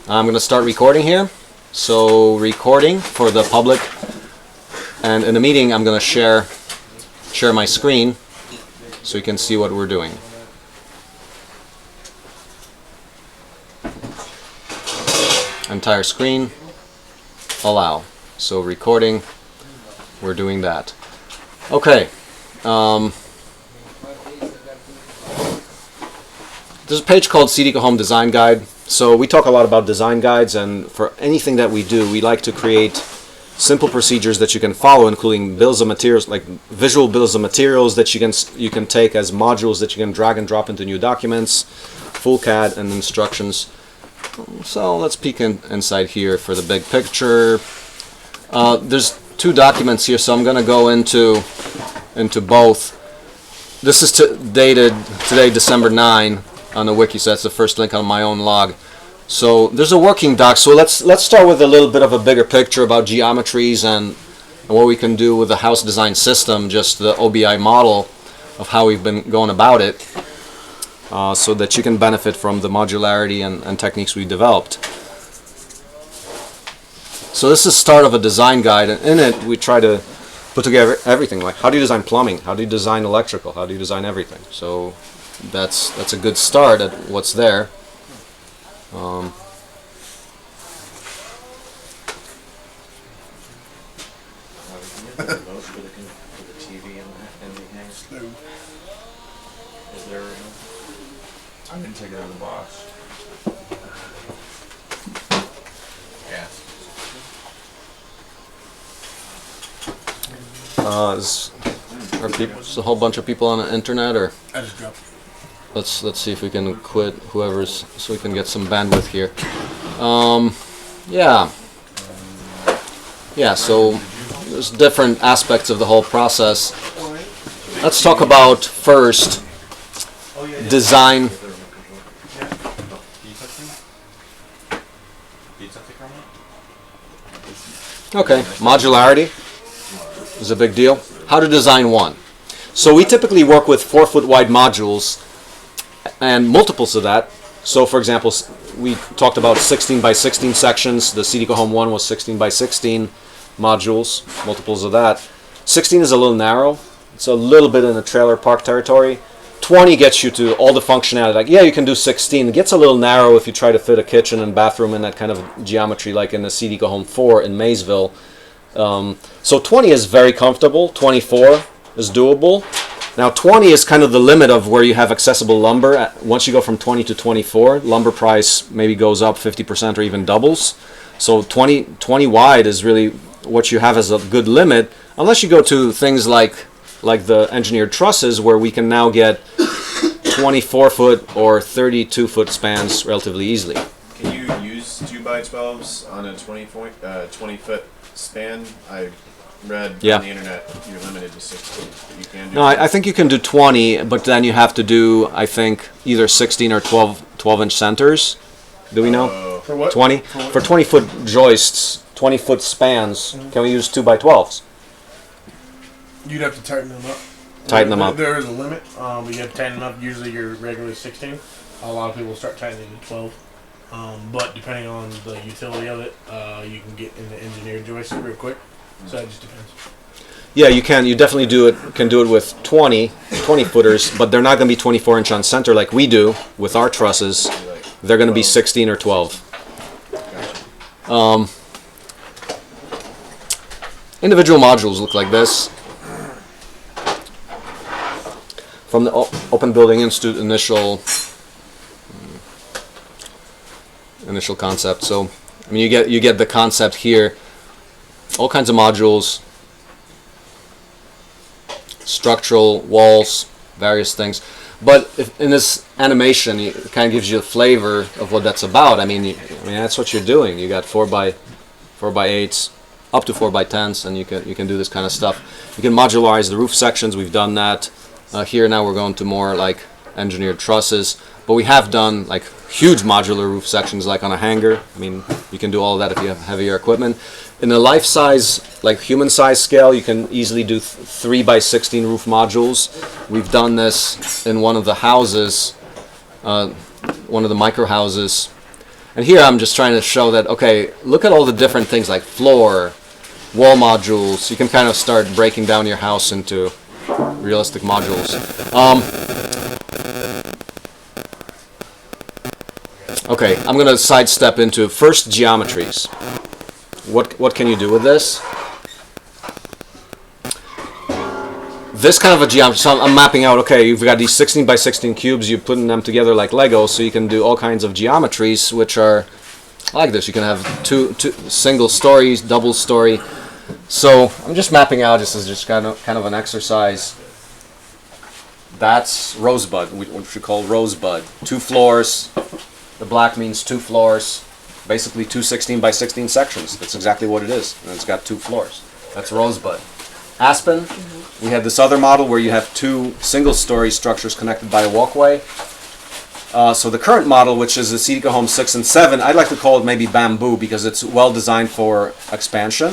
I'm going to start recording here. So recording for the public, and in the meeting I'm going to share my screen so you can see what we're doing. Entire screen, allow. So recording, we're doing that. Okay. There's a page called CDECO Home Design Guide. So we talk a lot about design guides, and for anything that we do, we like to create simple procedures that you can follow, including bills of materials, like visual bills of materials that you can take as modules that you can drag and drop into new documents, full CAD, and instructions. So let's peek inside here for the big picture. There's two documents here, so I'm going to go into both. This is dated today, December 9. On the wiki, so that's the first link on my own log. So there's a working doc. So let's start with a little bit of a bigger picture about geometries and what we can do with the house design system, just the OBI model of how we've been going about it, so that you can benefit from the modularity and techniques we developed. So this is the start of a design guide, and in it we try to put together everything, like how do you design plumbing, how do you design electrical, how do you design everything. So that's a good start at what's there. I didn't take it out of the box. Yeah. Is a whole bunch of people on the internet, or I just dropped. let's see if we can quit whoever's, so we can get some bandwidth here. Yeah, so there's different aspects of the whole process. Let's talk about first design. Okay, modularity is a big deal. How to design one. So we typically work with 4-foot wide modules and multiples of that. So for example, we talked about 16 by 16 sections. The CDECO Home 1 was 16 by 16 modules, multiples of that. 16 is a little narrow. It's a little bit in the trailer park territory. 20 gets you to all the functionality. Like, yeah, you can do 16. It gets a little narrow if you try to fit a kitchen and bathroom in that kind of geometry, like in the CDECO Home 4 in Maysville. So 20 is very comfortable. 24 is doable. Now 20 is kind of the limit of where you have accessible lumber. Once you go from 20 to 24, lumber price maybe goes up 50% or even doubles. So 20 wide is really what you have as a good limit, unless you go to things like the engineered trusses, where we can now get 24-foot or 32-foot spans relatively easily. Can you use 2x12s on a 20-foot span? I read on the internet you're limited to 16. But you can do. No, I think you can do 20, but then you have to do, I think, either 16 or 12-inch centers. Do we know? For what? 20? For 20-foot joists, 20-foot spans, can we use 2x12s? You'd have to tighten them up. Tighten them up. There is a limit, but you have to tighten them up. Usually you're regular 16. A lot of people start tightening to 12. But depending on the utility of it, you can get into engineered joists real quick. So it just depends. Yeah, you can. You definitely can do it with 20-footers, but they're not going to be 24-inch on center like we do with our trusses. They're going to be 16 or 12. Individual modules look like this. From the Open Building Institute initial concept. So, I mean, you get the concept here. All kinds of modules, structural walls, various things. But in this animation, it kind of gives you a flavor of what that's about. I mean, that's what you're doing. You got 4x8s, up to 4x10s, and you can do this kind of stuff. You can modularize the roof sections. We've done that. Here now we're going to more like engineered trusses, but we have done like huge modular roof sections, like on a hangar. I mean, you can do all of that if you have heavier equipment. In the life size, like human size scale, you can easily do 3x16 roof modules. We've done this in one of the houses, one of the micro houses, And here I'm just trying to show that, okay, look at all the different things like floor, wall modules. You can kind of start breaking down your house into realistic modules. Okay, I'm going to sidestep into first geometries. What can you do with this? This kind of a geometry, so I'm mapping out, okay, you've got these 16 by 16 cubes, you're putting them together like Lego, so you can do all kinds of geometries, which are like this. You can have two single stories, double story. So I'm just mapping out, this is just kind of an exercise. That's rosebud, what we call rosebud. 2 floors, the black means 2 floors, basically 2 16 by 16 sections. That's exactly what it is, and it's got 2 floors. That's rosebud. Aspen, we had this other model where you have 2 single-story structures connected by a walkway. So the current model, which is the Citica Home 6 and 7, I'd like to call it maybe bamboo because it's well designed for expansion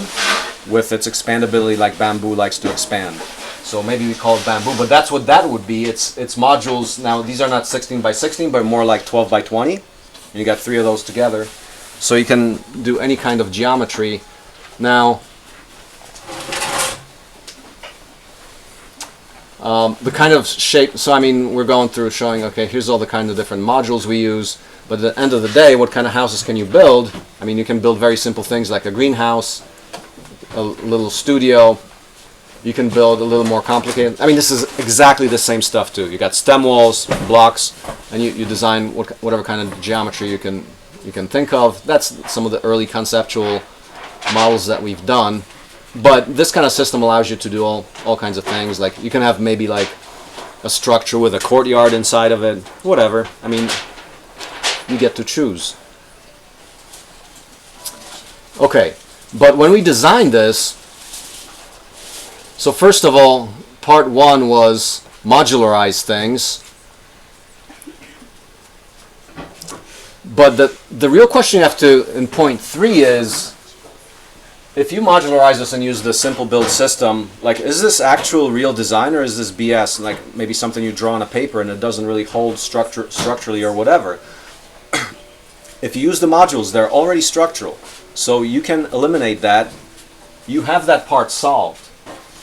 with its expandability like bamboo likes to expand. So maybe we call it bamboo, but that's what that would be. It's modules. Now these are not 16 by 16, but more like 12 by 20. And you got 3 of those together. So you can do any kind of geometry. Now, the kind of shape, so I mean, we're going through showing, okay, here's all the kind of different modules we use, but at the end of the day, what kind of houses can you build? I mean, you can build very simple things like a greenhouse, a little studio. You can build a little more complicated. I mean, this is exactly the same stuff too. You got stem walls, blocks, and you design whatever kind of geometry you can think of. That's some of the early conceptual models that we've done. But this kind of system allows you to do all kinds of things. Like you can have maybe like a structure with a courtyard inside of it, whatever. I mean, you get to choose. Okay, but when we designed this, so first of all, part 1 was modularize things. But the real question you have to, in point 3 is, if you modularize this and use the simple build system, like, is this actual real design or is this BS? Like maybe something you draw on a paper and it doesn't really hold structurally or whatever. If you use the modules, they're already structural. So you can eliminate that. You have that part solved.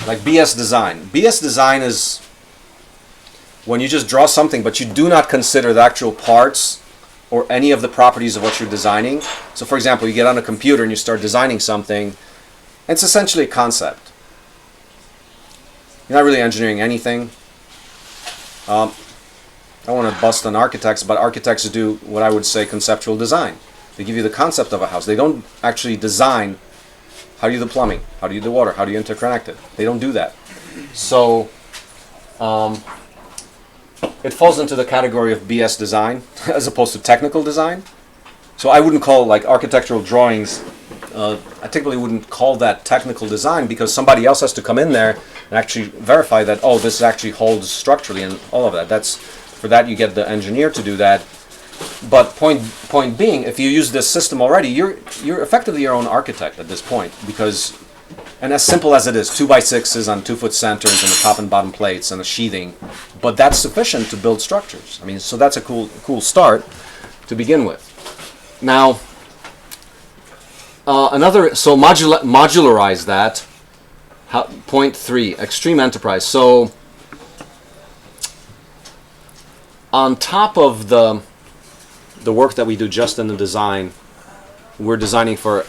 Like BS design. BS design is when you just draw something but you do not consider the actual parts or any of the properties of what you're designing. So for example, you get on a computer and you start designing something, it's essentially a concept. You're not really engineering anything. I don't want to bust on architects, but architects do what I would say conceptual design. They give you the concept of a house. They don't actually design how do you do the plumbing, how do you do the water, how do you interconnect it. They don't do that. So it falls into the category of BS design as opposed to technical design. So I wouldn't call like architectural drawings, I typically wouldn't call that technical design because somebody else has to come in there and actually verify that, oh, this actually holds structurally and all of that. For that you get the engineer to do that. But point being, if you use this system already, you're effectively your own architect at this point because, and as simple as it is, 2x6s on 2-foot centers and the top and bottom plates and the sheathing, but that's sufficient to build structures. I mean, so that's a cool start to begin with. Now, so modularize that. Point 3, extreme enterprise. So on top of the work that we do just in the design, we're designing for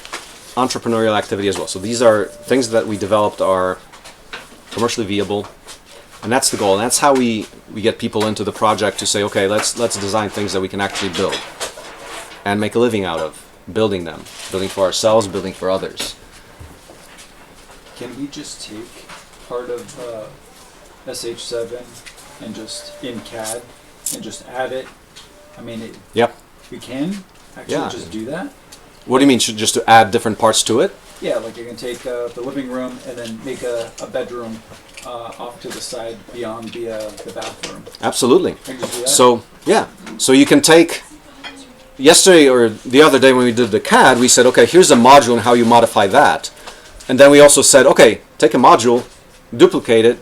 entrepreneurial activity as well. So these are things that we developed are commercially viable, and that's the goal. And that's how we get people into the project to say, okay, let's design things that we can actually build and make a living out of, building them, building for ourselves, building for others. Can we just take part of SH7 and just in CAD and just add it? I mean, Yep. We can actually just do that? What do you mean, just to add different parts to it? Yeah, like you can take the living room and then make a bedroom off to the side beyond the bathroom. Absolutely. Can you just do that? So, yeah. So you can take, yesterday or the other day when we did the CAD, we said, okay, here's a module and how you modify that. And then we also said, okay, take a module, duplicate it,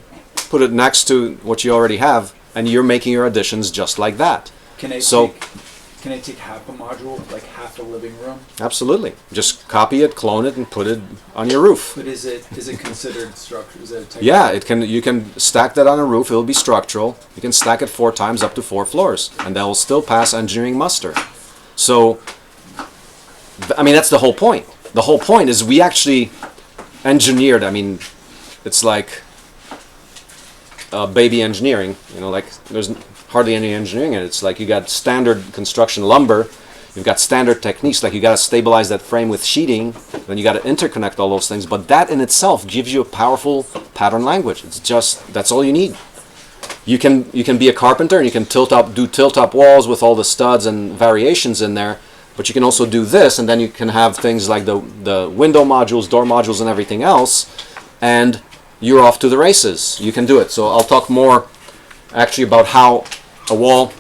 put it next to what you already have, and you're making your additions just like that. Can I So, take Can I take half a module, like half a living room? Absolutely. Just copy it, clone it, and put it on your roof. But is it considered structure? Is it a type Yeah, it can. You can stack that on a roof. It will be structural. You can stack it 4 times up to 4 floors, and that will still pass engineering muster. So, I mean, that's the whole point. The whole point is we actually engineered. I mean, it's like baby engineering. You know, like there's hardly any engineering in it. It's like you got standard construction lumber. You've got standard techniques, like you got to stabilize that frame with sheeting, then you got to interconnect all those things. But that in itself gives you a powerful pattern language. It's just, that's all you need. You can be a carpenter and you can do tilt up walls with all the studs and variations in there. But you can also do this, and then you can have things like the window modules, door modules, and everything else, and you're off to the races. You can do it. So I'll talk more actually about how a wall,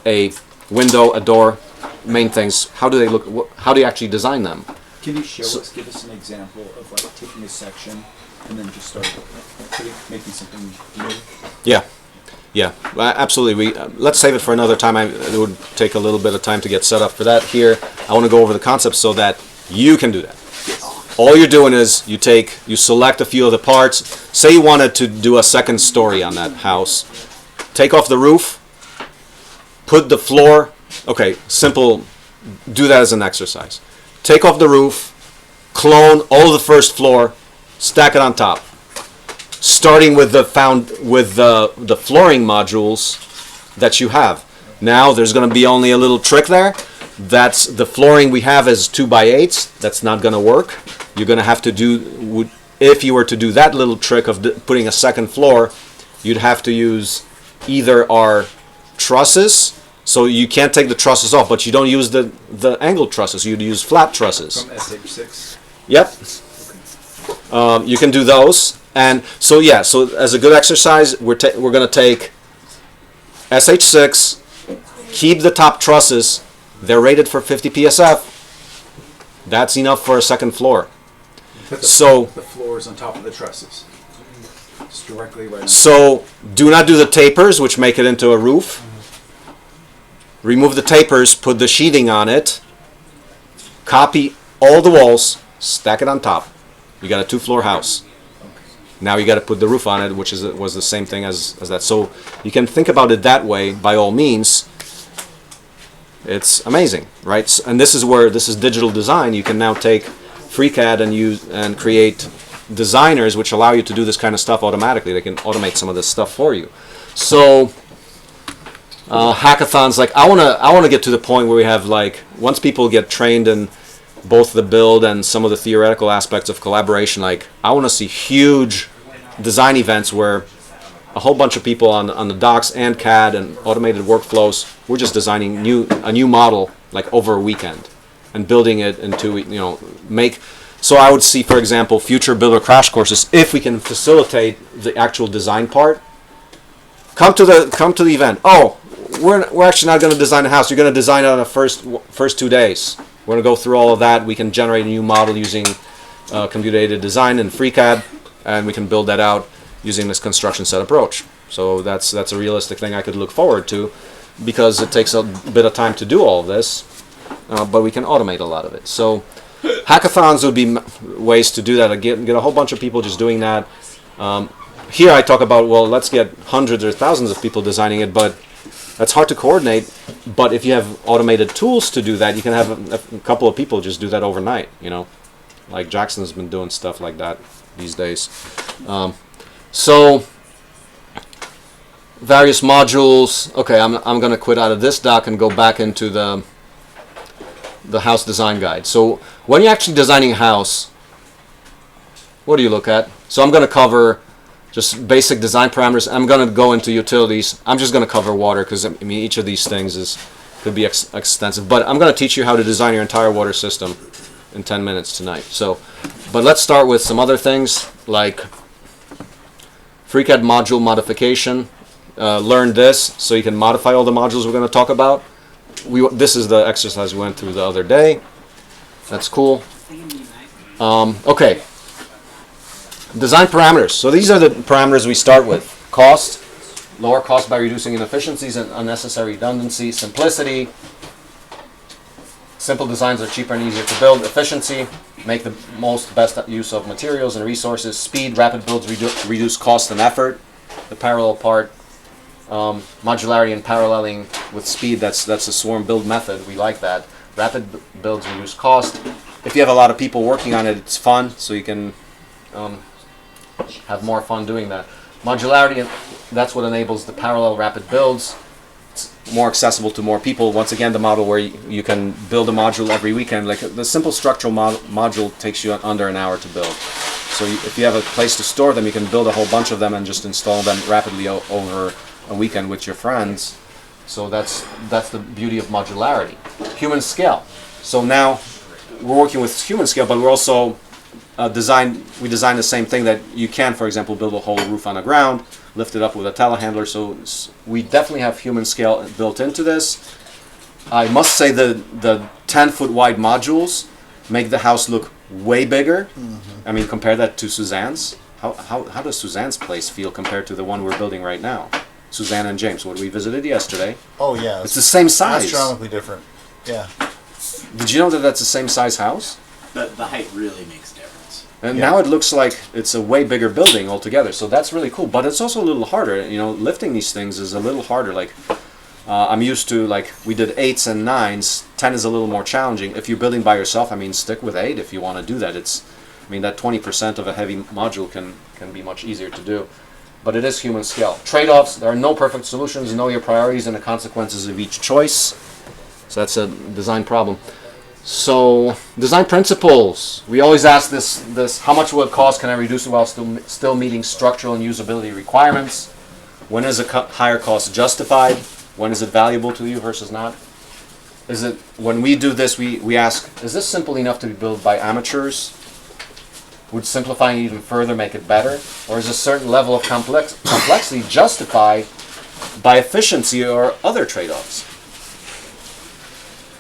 a window, a door, main things, how do they look, how do you actually design them? Can you give us an example of like taking a section and then just start making something new? Yeah, absolutely. Let's save it for another time. It would take a little bit of time to get set up for that here. I want to go over the concept so that you can do that. All you're doing is you select a few of the parts. Say you wanted to do a second story on that house. Take off the roof, put the floor, okay, simple, do that as an exercise. Take off the roof, clone all the first floor, stack it on top. Starting with the flooring modules that you have. Now there's going to be only a little trick there. That's the flooring we have is 2x8s. That's not going to work. You're going to have to do, if you were to do that little trick of putting a second floor, you'd have to use either our trusses. So you can't take the trusses off, but you don't use the angled trusses. You'd use flat trusses. From SH6? Yep. You can do those. And so yeah, so as a good exercise, we're going to take SH6, keep the top trusses. They're rated for 50 PSF. That's enough for a second floor. The floor is on top of the trusses. It's directly right on. So do not do the tapers, which make it into a roof. Remove the tapers, put the sheeting on it, copy all the walls, stack it on top. You got a 2-floor house. Now you got to put the roof on it, which was the same thing as that. So you can think about it that way. By all means, it's amazing, right? And this is digital design. You can now take FreeCAD and create designers which allow you to do this kind of stuff automatically. They can automate some of this stuff for you. So hackathons, like I want to get to the point where we have, like, once people get trained in both the build and some of the theoretical aspects of collaboration, like I want to see huge design events where a whole bunch of people on the docs and CAD and automated workflows, we're just designing a new model like over a weekend and building it into, so I would see, for example, future builder crash courses, if we can facilitate the actual design part. Come to the event. Oh, we're actually not going to design a house. You're going to design it on the first 2 days. We're going to go through all of that. We can generate a new model using computer-aided design and FreeCAD, and we can build that out using this construction set approach. So that's a realistic thing I could look forward to, because it takes a bit of time to do all of this, but we can automate a lot of it. So hackathons would be ways to do that. Get a whole bunch of people just doing that. Here I talk about, well, let's get hundreds or thousands of people designing it, but that's hard to coordinate. But if you have automated tools to do that, you can have a couple of people just do that overnight. Like Jackson's been doing stuff like that these days. So various modules. Okay, I'm going to quit out of this doc and go back into the house design guide. So when you're actually designing a house, what do you look at? So I'm going to cover just basic design parameters. I'm going to go into utilities. I'm just going to cover water, because each of these things could be extensive. But I'm going to teach you how to design your entire water system in 10 minutes tonight. But let's start with some other things like FreeCAD module modification. Learn this so you can modify all the modules we're going to talk about. This is the exercise we went through the other day. That's cool. Okay. Design parameters. So these are the parameters we start with. Cost, lower cost by reducing inefficiencies and unnecessary redundancy. Simplicity, Simple designs are cheaper and easier to build. Efficiency, make the best use of materials and resources. Speed, rapid builds reduce cost and effort. The parallel part, modularity and paralleling with speed, that's a swarm build method. We like that. Rapid builds reduce cost. If you have a lot of people working on it, it's fun, so you can have more fun doing that. Modularity, that's what enables the parallel rapid builds. It's more accessible to more people. Once again, the model where you can build a module every weekend. Like the simple structural module takes you under an hour to build. So if you have a place to store them, you can build a whole bunch of them and just install them rapidly over a weekend with your friends. So that's the beauty of modularity. Human scale. So now we're working with human scale, but we're also we design the same thing that you can, for example, build a whole roof on the ground, lift it up with a telehandler. So we definitely have human scale built into this. I must say the 10-foot wide modules make the house look way bigger. Mm-hmm. I mean, compare that to Suzanne's. How does Suzanne's place feel compared to the one we're building right now? Suzanne and James, what we visited yesterday. Oh yeah, it's the same size. Astronomically different. Yeah. Did you know that that's the same size house? The height really makes a difference. And now it looks like it's a way bigger building altogether. So that's really cool. But it's also a little harder. You know, lifting these things is a little harder. Like I'm used to, like, we did 8s and 9s. 10 is a little more challenging. If you're building by yourself, I mean, stick with 8 if you want to do that. I mean, that 20% of a heavy module can be much easier to do. But it is human scale. Trade-offs, there are no perfect solutions. Know your priorities and the consequences of each choice. So that's a design problem. So, design principles. We always ask this: how much will it cost? Can I reduce it while still meeting structural and usability requirements? When is a higher cost justified? When is it valuable to you versus not? Is it, when we do this, we ask, is this simple enough to be built by amateurs? Would simplifying it even further make it better? Or is a certain level of complexity justified by efficiency or other trade-offs?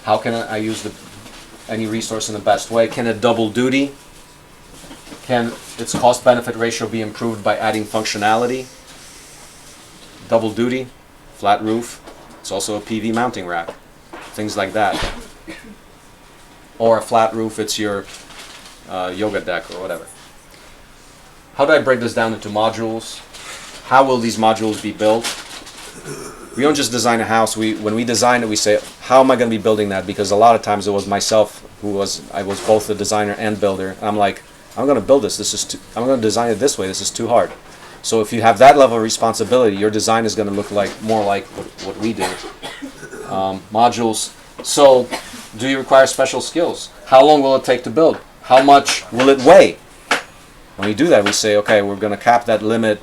How can I use any resource in the best way? Can it double duty? Can its cost-benefit ratio be improved by adding functionality? Double duty, flat roof. It's also a PV mounting rack. Things like that. Or a flat roof, it's your yoga deck or whatever. How do I break this down into modules? How will these modules be built? We don't just design a house. When we design it, we say, how am I going to be building that? Because a lot of times it was myself I was both the designer and builder. And I'm like, I'm going to build this. I'm going to design it this way. This is too hard. So if you have that level of responsibility, your design is going to look more like what we do. Modules. So, do you require special skills? How long will it take to build? How much will it weigh? When we do that, we say, okay, we're going to cap that limit.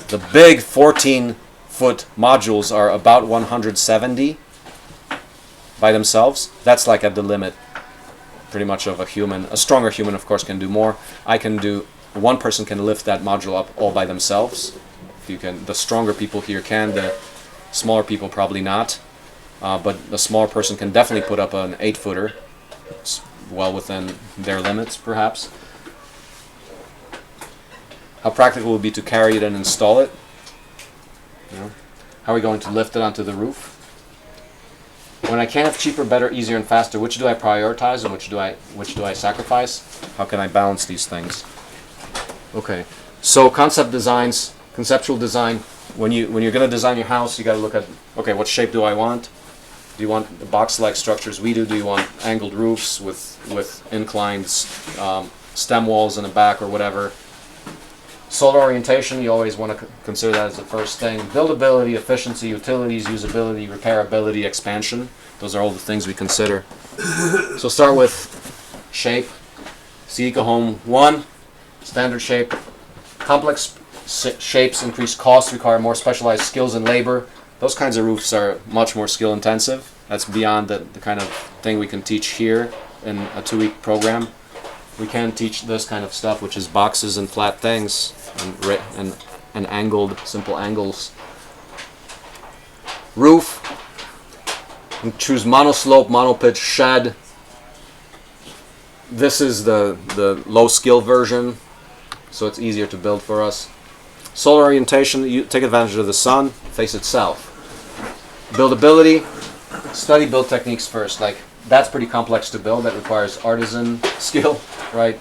The big 14-foot modules are about 170 by themselves. That's like at the limit, pretty much, of a human. A stronger human, of course, can do more. One person can lift that module up all by themselves. The stronger people here can. The smaller people probably not. But a smaller person can definitely put up an 8-footer. It's well within their limits, perhaps. How practical it would be to carry it and install it? How are we going to lift it onto the roof? When I can have cheaper, better, easier, and faster, which do I prioritize and which do I sacrifice? How can I balance these things? Okay, so conceptual design. When you're going to design your house, you got to look at, okay, what shape do I want? Do you want the box-like structures we do? Do you want angled roofs with inclined stem walls in the back or whatever? Solar orientation, you always want to consider that as the first thing. Buildability, efficiency, utilities, usability, repairability, expansion. Those are all the things we consider. So start with shape. See EcoHome 1, standard shape. Complex shapes increase costs, require more specialized skills and labor. Those kinds of roofs are much more skill intensive. That's beyond the kind of thing we can teach here in a 2-week program. We can teach this kind of stuff, which is boxes and flat things and angled, simple angles. Roof. We choose monoslope, monopitch, shed. This is the low skill version, so it's easier to build for us. Solar orientation, you take advantage of the sun, face it south. Buildability, study build techniques first. Like, that's pretty complex to build. That requires artisan skill, right?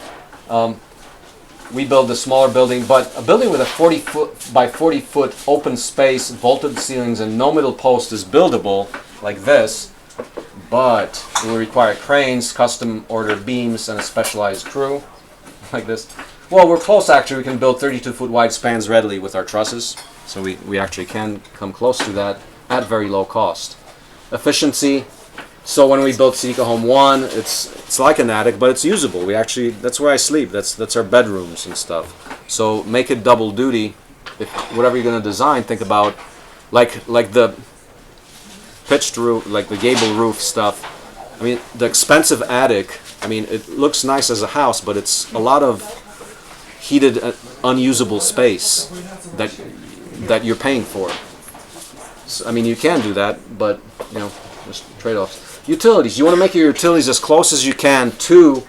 We build a smaller building, but a building with a 40 foot by 40 foot open space, vaulted ceilings, and no middle post is buildable like this, but it will require cranes, custom ordered beams, and a specialized crew like this. Well, we're close actually. We can build 32 foot wide spans readily with our trusses, so we actually can come close to that at very low cost. Efficiency. So when we built Citica Home 1, it's like an attic, but it's usable. We actually, that's where I sleep. That's our bedrooms and stuff. So make it double duty. If whatever you're gonna design, think about like the pitched roof, like the gable roof stuff. I mean, the expensive attic. I mean, it looks nice as a house, but it's a lot of heated, unusable space that you're paying for. So, I mean, you can do that, but you know, there's trade-offs. Utilities. You want to make your utilities as close as you can to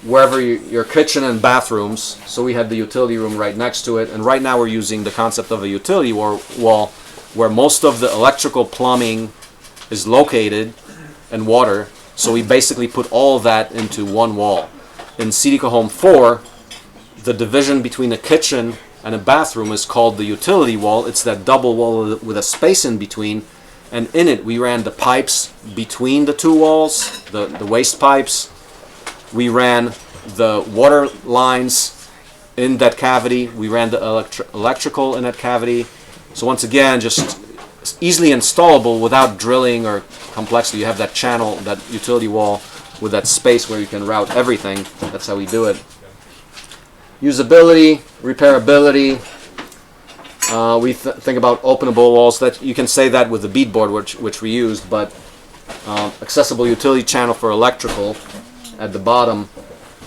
wherever your kitchen and bathrooms. So we have the utility room right next to it, and right now we're using the concept of a utility wall where most of the electrical plumbing is located and water. So we basically put all of that into one wall. In Citica Home 4, the division between a kitchen and a bathroom is called the utility wall. It's that double wall with a space in between. And in it, we ran the pipes between the two walls, the waste pipes. We ran the water lines in that cavity. We ran the electrical in that cavity. So once again, just easily installable without drilling or complexity. You have that channel, that utility wall with that space where you can route everything. That's how we do it. Usability, repairability. We think about openable walls. That you can say that with the beadboard, which we used, but accessible utility channel for electrical at the bottom.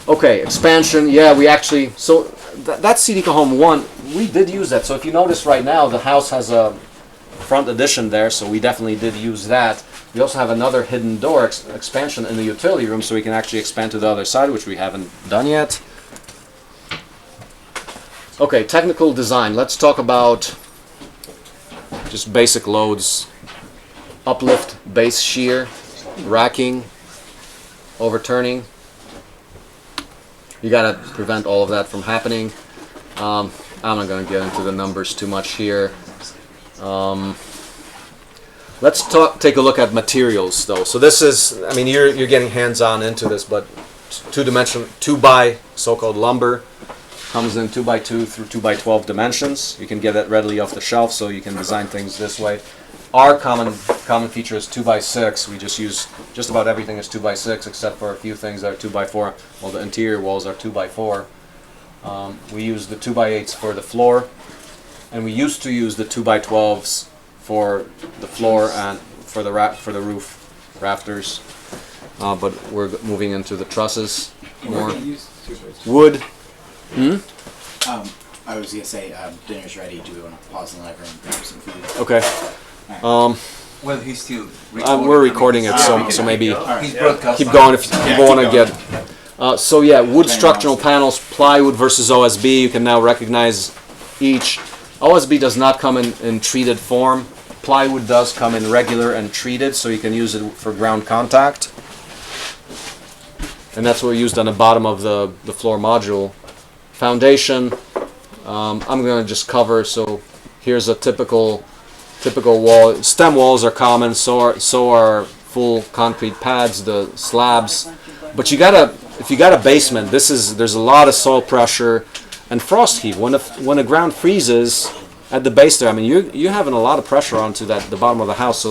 Okay, expansion. Yeah, we actually, so that's Citica Home 1. We did use that. So if you notice right now, the house has a front addition there, so we definitely did use that. We also have another hidden door expansion in the utility room, so we can actually expand to the other side, which we haven't done yet. Okay, technical design. Let's talk about just basic loads. Uplift, base shear, racking, overturning. You gotta prevent all of that from happening. I'm not gonna get into the numbers too much here. Let's take a look at materials though. So this is, I mean, you're getting hands-on into this, but two-dimensional, 2x so-called lumber. Comes in 2x2 through 2x12 dimensions. You can get that readily off the shelf, so you can design things this way. Our common feature is 2x6. We just use just about everything is 2x6, except for a few things that are 2x4. Well, the interior walls are 2x4. We use the 2x8s for the floor, and we used to use the 2x12s for the floor and for the roof rafters. But we're moving into the trusses more. Wood. I was gonna say dinner's ready. Do we want to pause in the living room and grab some food? Okay. Well, he's still recording. We're recording it, so maybe He's broadcasting. keep going if people want to get. So yeah, wood structural panels, plywood versus OSB. You can now recognize each. OSB does not come in treated form. Plywood does come in regular and treated, so you can use it for ground contact. And that's what we used on the bottom of the floor module. Foundation, I'm going to just cover. So here's a typical wall. Stem walls are common, so are full concrete pads, the slabs. But if you got a basement, there's a lot of soil pressure and frost heave. When the ground freezes at the base there, I mean you're having a lot of pressure onto the bottom of the house.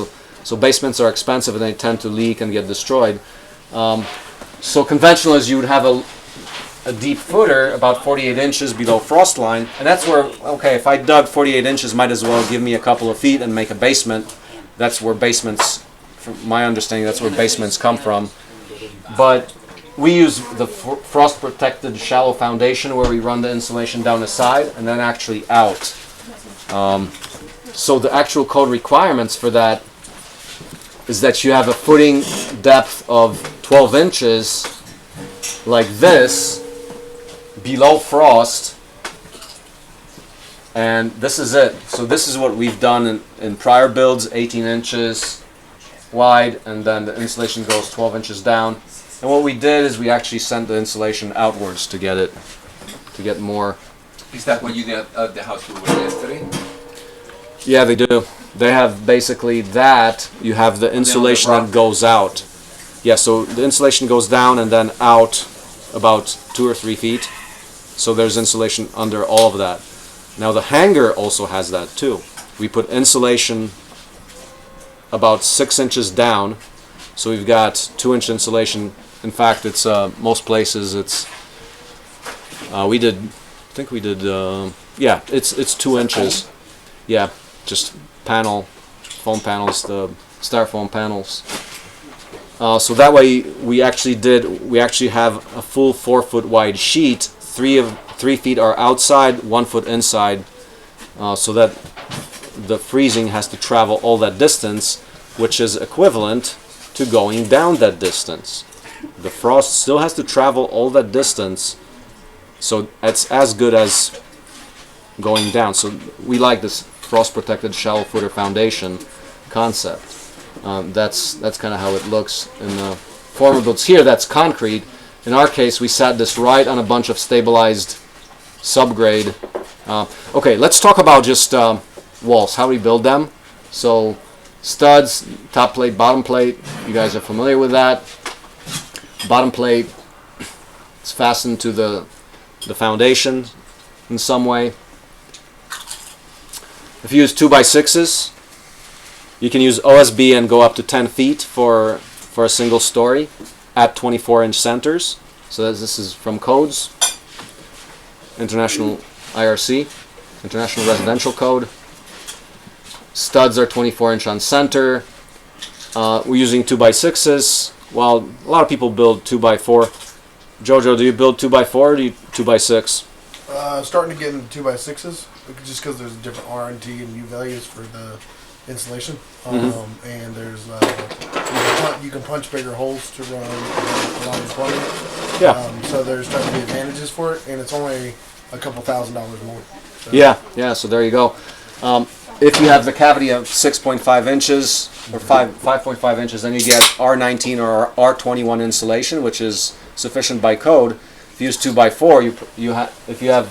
So basements are expensive and they tend to leak and get destroyed. So conventional is you would have a deep footer about 48 inches below frost line, and that's where, okay, if I dug 48 inches, might as well give me a couple of feet and make a basement. That's where basements, from my understanding, that's where basements come from. But we use the frost protected shallow foundation where we run the insulation down the side and then actually out. So the actual code requirements for that is that you have a footing depth of 12 inches like this below frost, and this is it. So this is what we've done in prior builds, 18 inches wide, and then the insulation goes 12 inches down. And what we did is we actually sent the insulation outwards to get more. Is that what you did at the house we were yesterday? Yeah, they do. They have basically that. You have the insulation that goes out. Yeah, so the insulation goes down and then out about 2 or 3 feet. So there's insulation under all of that. Now the hangar also has that too. We put insulation about 6 inches down. So we've got 2-inch insulation. In fact, it's most places it's it's 2 inches. Yeah, just foam panels, the styrofoam panels. So that way we actually have a full 4-foot wide sheet. 3 feet are outside, 1 foot inside, so that the freezing has to travel all that distance, which is equivalent to going down that distance. The frost still has to travel all that distance, so it's as good as going down. So we like this frost protected shallow footer foundation concept. That's kind of how it looks in the former builds. Here that's concrete. In our case, we sat this right on a bunch of stabilized subgrade. Okay, let's talk about just walls, how we build them. So studs, top plate, bottom plate, you guys are familiar with that. Bottom plate is fastened to the foundation in some way. If you use 2x6s, you can use OSB and go up to 10 feet for a single story at 24-inch centers. So this is from codes, International IRC, International Residential Code. Studs are 24-inch on center. We're using 2x6s. Well, a lot of people build 2x4. Jojo, do you build 2x4 or do you 2x6? Starting to get into 2x6s, just because there's different R&T and U values for the insulation. And there's you can punch bigger holes to run a lot of plumbing. Yeah. So there's trying to be advantages for it, and it's only a couple $1,000s more. So. Yeah. So there you go. If you have the cavity of 6.5 inches or 5.5 inches, then you get R19 or R21 insulation, which is sufficient by code. If you use 2x4, if you have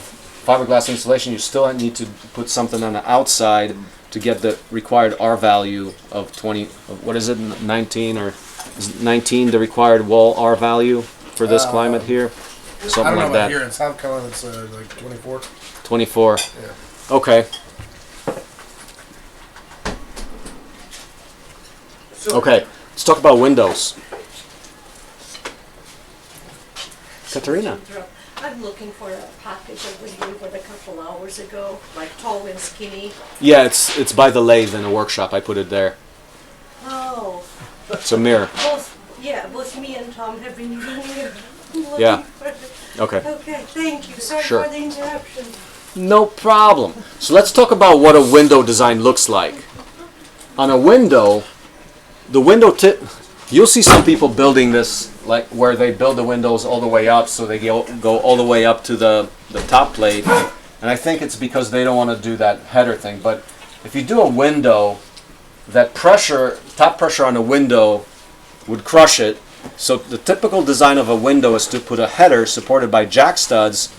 fiberglass insulation, you still need to put something on the outside to get the required R value of 20. What is it? 19 or is 19 the required wall R value for this climate here? Something I don't know like about that. here in South Carolina, it's like 24. 24. Yeah. Okay. Okay, let's talk about windows. Katerina. I'm looking for a package of windows a couple hours ago, like tall and skinny. Yeah, it's by the lathe in a workshop. I put it there. Oh. It's a mirror. Both me and Tom have been using it. Yeah. Okay. Okay, thank you. Sorry Sure. for the interruption. No problem. So let's talk about what a window design looks like. On a window, the window tip, you'll see some people building this like where they build the windows all the way up, so they go all the way up to the top plate. And I think it's because they don't want to do that header thing. But if you do a window, that pressure, top pressure on a window would crush it. So the typical design of a window is to put a header supported by jack studs.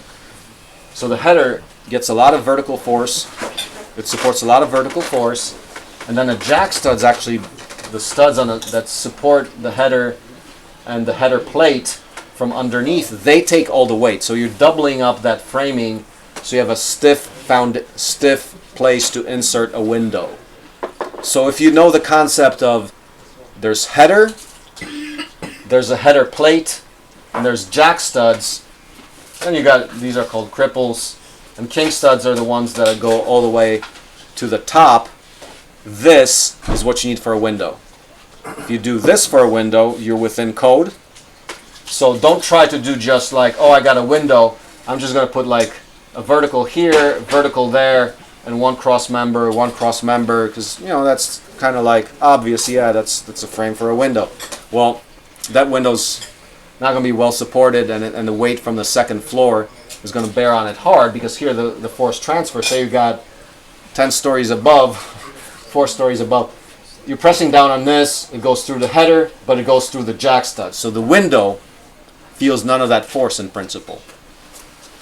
So the header gets a lot of vertical force. It supports a lot of vertical force. And then the jack studs actually, the studs that support the header and the header plate from underneath, they take all the weight. So you're doubling up that framing, so you have a stiff place to insert a window. So if you know the concept of there's header, there's a header plate, and there's jack studs, then you got, these are called cripples, and king studs are the ones that go all the way to the top. This is what you need for a window. If you do this for a window, you're within code. So don't try to do just like, oh, I got a window, I'm just going to put like a vertical here, vertical there, and one cross member, because, you know, that's kind of like obvious, yeah, that's a frame for a window. Well, that window's not going to be well supported, and the weight from the second floor is going to bear on it hard, because here the force transfer, say you got 10 stories above, 4 stories above, you're pressing down on this, it goes through the header, but it goes through the jack stud. So the window feels none of that force in principle.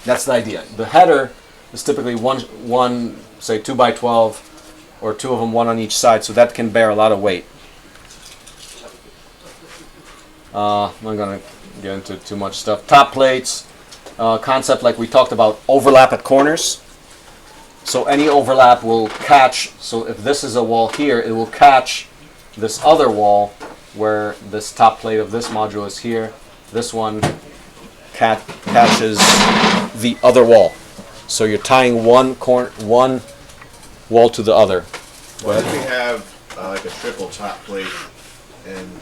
That's the idea. The header is typically one say 2x12, or two of them, one on each side, so that can bear a lot of weight. I'm not going to get into too much stuff. Top plates, concept like we talked about, overlap at corners. So any overlap will catch, so if this is a wall here, it will catch this other wall where this top plate of this module is here. This one catches the other wall. So you're tying one wall to the other. What if we have like a triple top plate and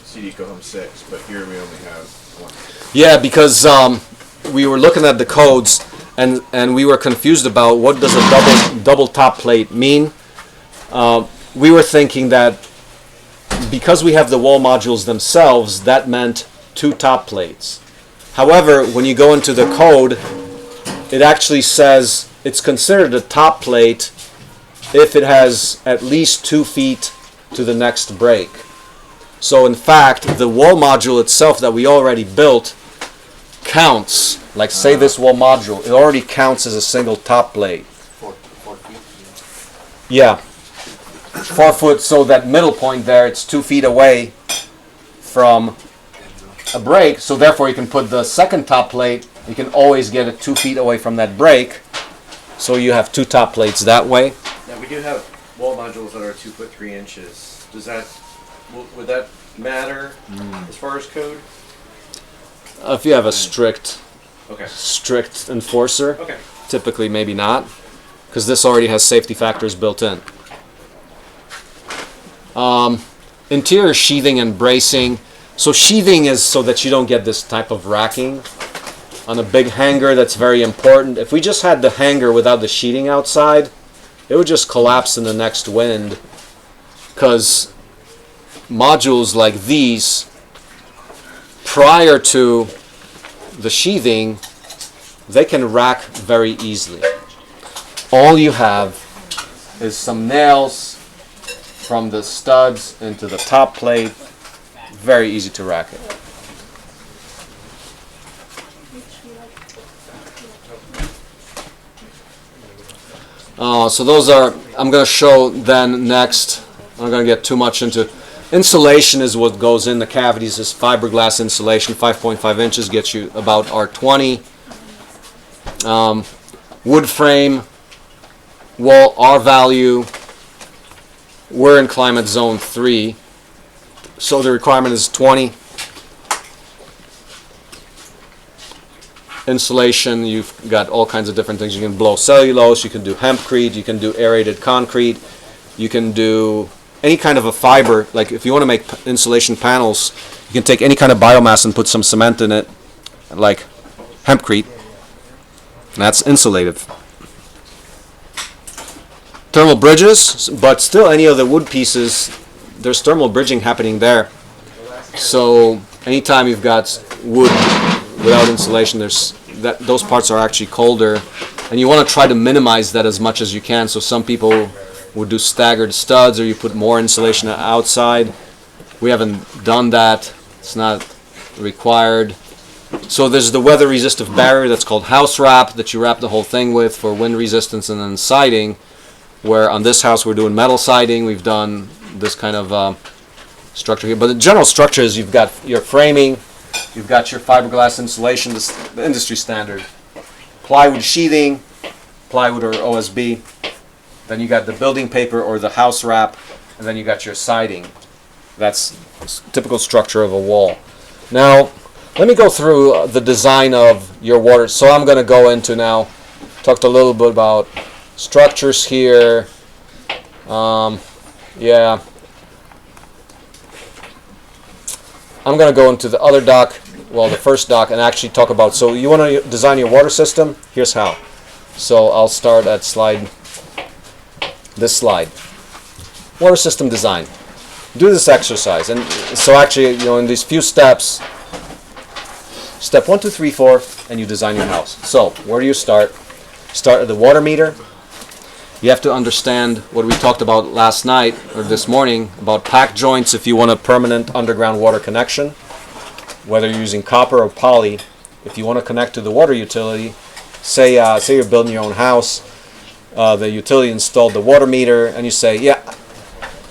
CD Cohom 6, but here we only have one? Yeah, because we were looking at the codes and we were confused about what does a double top plate mean. We were thinking that because we have the wall modules themselves, that meant 2 top plates. However, when you go into the code, it actually says it's considered a top plate if it has at least 2 feet to the next break. So in fact, the wall module itself that we already built counts, like say this wall module, it already counts as a single top plate. 4 feet. Yeah. 4 foot, so that middle point there, it's 2 feet away from a break, so therefore you can put the second top plate, you can always get it 2 feet away from that break, so you have 2 top plates that way. Now we do have wall modules that are 2 foot 3 inches. Does that, would that matter as far as code? If you have a strict Okay. enforcer, Okay. typically maybe not, because this already has safety factors built in. Interior sheathing and bracing. So sheathing is so that you don't get this type of racking. On a big hanger, that's very important. If we just had the hanger without the sheeting outside, it would just collapse in the next wind, because modules like these, prior to the sheathing, they can rack very easily. All you have is some nails from the studs into the top plate. Very easy to rack it. So those are, I'm going to show then next. I'm not going to get too much into insulation. Is what goes in the cavities. Is fiberglass insulation, 5.5 inches gets you about R20. Wood frame, wall R value. We're in climate zone 3, so the requirement is 20. Insulation, you've got all kinds of different things. You can blow cellulose, you can do hempcrete, you can do aerated concrete, you can do any kind of a fiber. Like if you want to make insulation panels, you can take any kind of biomass and put some cement in it, like hempcrete. That's insulated. Thermal bridges, but still any of the wood pieces, there's thermal bridging happening there. So anytime you've got wood without insulation, those parts are actually colder, and you want to try to minimize that as much as you can. So some people would do staggered studs, or you put more insulation outside. We haven't done that. It's not required. So there's the weather resistive barrier that's called house wrap, that you wrap the whole thing with for wind resistance, and then siding, where on this house we're doing metal siding. We've done this kind of structure here. But the general structure is you've got your framing, you've got your fiberglass insulation, the industry standard, plywood sheathing, plywood or OSB, then you got the building paper or the house wrap, and then you got your siding. That's typical structure of a wall. Now, let me go through the design of your water. So I'm going to go into now, talked a little bit about structures here. Yeah. I'm going to go into the other doc, well, the first doc, and actually talk about, so you want to design your water system? Here's how. So I'll start at this slide. Water system design. Do this exercise. And so actually, in these few steps, step 1, 2, 3, 4, and you design your house. So where do you start? Start at the water meter. You have to understand what we talked about last night or this morning about pack joints if you want a permanent underground water connection, whether you're using copper or poly. If you want to connect to the water utility, say you're building your own house, the utility installed the water meter, and you say, yeah,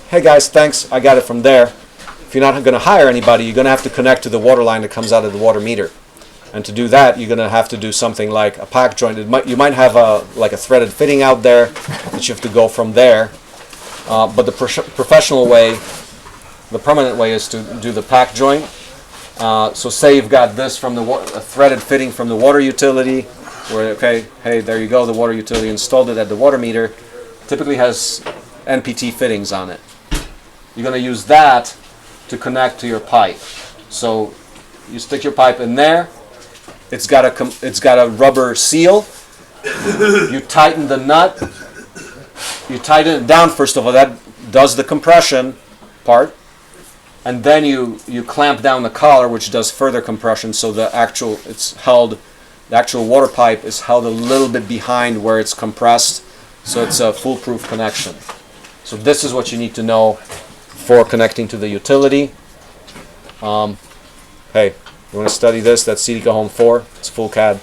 hey guys, thanks, I got it from there. If you're not going to hire anybody, you're going to have to connect to the water line that comes out of the water meter. And to do that, you're going to have to do something like a pack joint. You might have a threaded fitting out there that you have to go from there. But the professional way, the permanent way, is to do the pack joint. So say you've got this from a threaded fitting from the water utility, where, okay, hey, there you go, the water utility installed it at the water meter. Typically has NPT fittings on it. You're going to use that to connect to your pipe. So you stick your pipe in there. It's got a rubber seal. You tighten the nut. You tighten it down first of all. That does the compression part, and then you clamp down the collar, which does further compression. So the actual water pipe is held a little bit behind where it's compressed. So it's a foolproof connection. So this is what you need to know for connecting to the utility. Hey, you want to study this? That's CDCA Home 4. It's full CAD.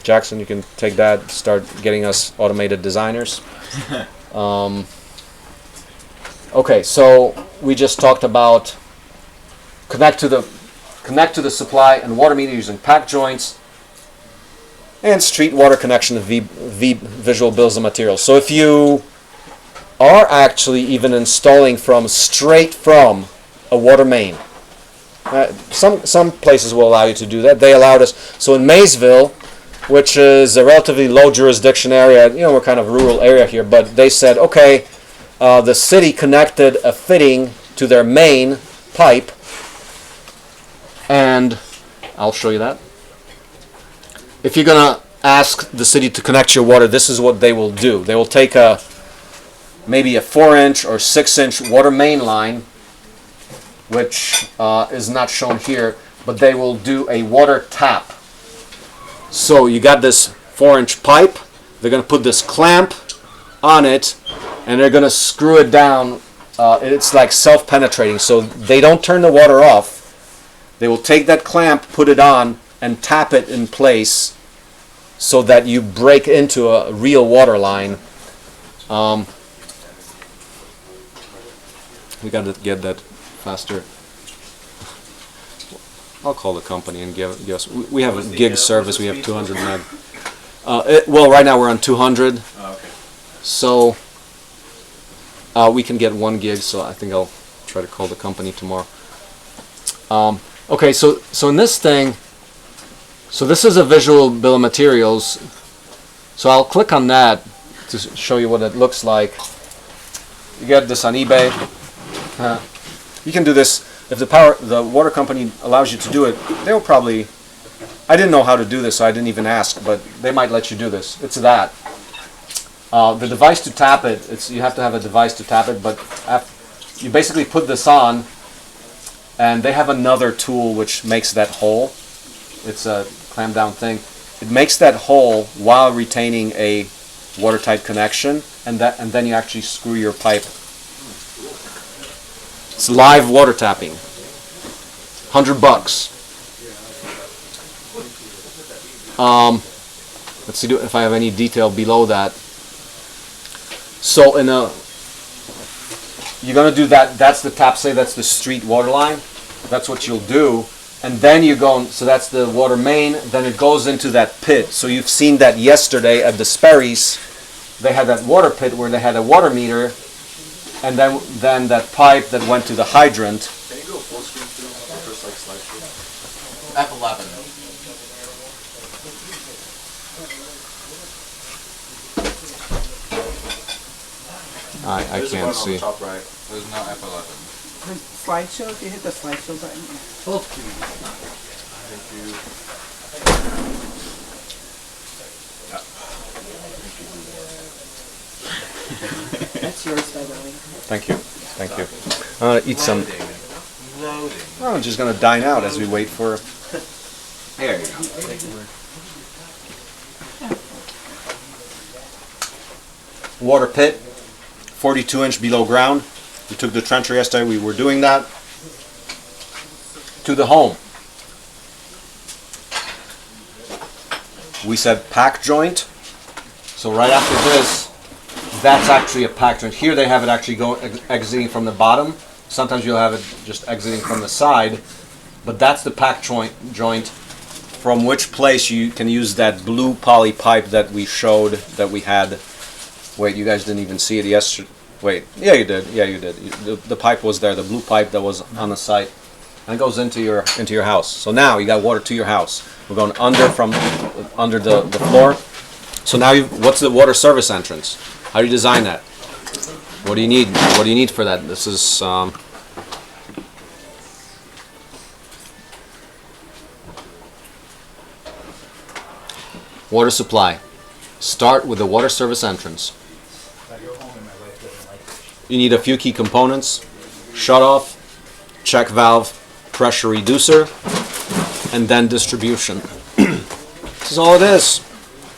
Jackson, you can take that, start getting us automated designers. Okay, so we just talked about connect to the supply and water meter using pack joints and street water connection of visual bills of materials. So if you are actually even installing straight from a water main, some places will allow you to do that. They allowed us. So in Maysville, which is a relatively low jurisdiction area, we're kind of a rural area here, but they said, okay, the city connected a fitting to their main pipe, and I'll show you that. If you're going to ask the city to connect your water, this is what they will do. They will take maybe a 4-inch or 6-inch water main line, which is not shown here, but they will do a water tap. So you got this 4-inch pipe, they're going to put this clamp on it, and they're going to screw it down. It's like self-penetrating, so they don't turn the water off. They will take that clamp, put it on, and tap it in place so that you break into a real water line. We got to get that faster. I'll call the company and give us. We have a gig service. We have 200 meg. Well, right now we're on 200. Oh, okay. So we can get 1 gig. So I think I'll try to call the company tomorrow. Okay, so in this thing, so this is a visual bill of materials. So I'll click on that to show you what it looks like. You get this on eBay. You can do this if the water company allows you to do it. They'll probably. I didn't know how to do this, so I didn't even ask, but they might let you do this. It's that. The device to tap it. You have to have a device to tap it, but you basically put this on, and they have another tool which makes that hole. It's a clamp down thing. It makes that hole while retaining a watertight connection, and then you actually screw your pipe. It's live water tapping. $100. Let's see if I have any detail below that. So you're gonna do that. That's the tap. Say that's the street water line. That's what you'll do, and then you go. So that's the water main. Then it goes into that pit. So you've seen that yesterday at the Sperry's. They had that water pit where they had a water meter. And then that pipe that went to the hydrant. Can you go full screen through first slideshow? F11. I can't see. Top right. There's no F11. Slideshow, if you hit the slideshow button. Thank you. That's yours, by the way. Thank you. Thank you. Eat some. Loading. Oh, I'm just gonna dine out as we wait for. There you go. water pit, 42-inch below ground. We took the trencher yesterday, we were doing that. To the home. We said pack joint. So right after this, that's actually a pack joint. Here they have it actually exiting from the bottom. Sometimes you'll have it just exiting from the side. But that's the pack joint from which place you can use that blue poly pipe that we showed, that we had. Wait, you guys didn't even see it yesterday. Wait, yeah you did. Yeah you did. The pipe was there, the blue pipe that was on the site. And it goes into your house. So now you got water to your house. We're going under the floor. So now what's the water service entrance? How do you design that? What do you need? What do you need for that? This is water supply. Start with the water service entrance. You need a few key components: shut off, check valve, pressure reducer, and then distribution. This is all it is,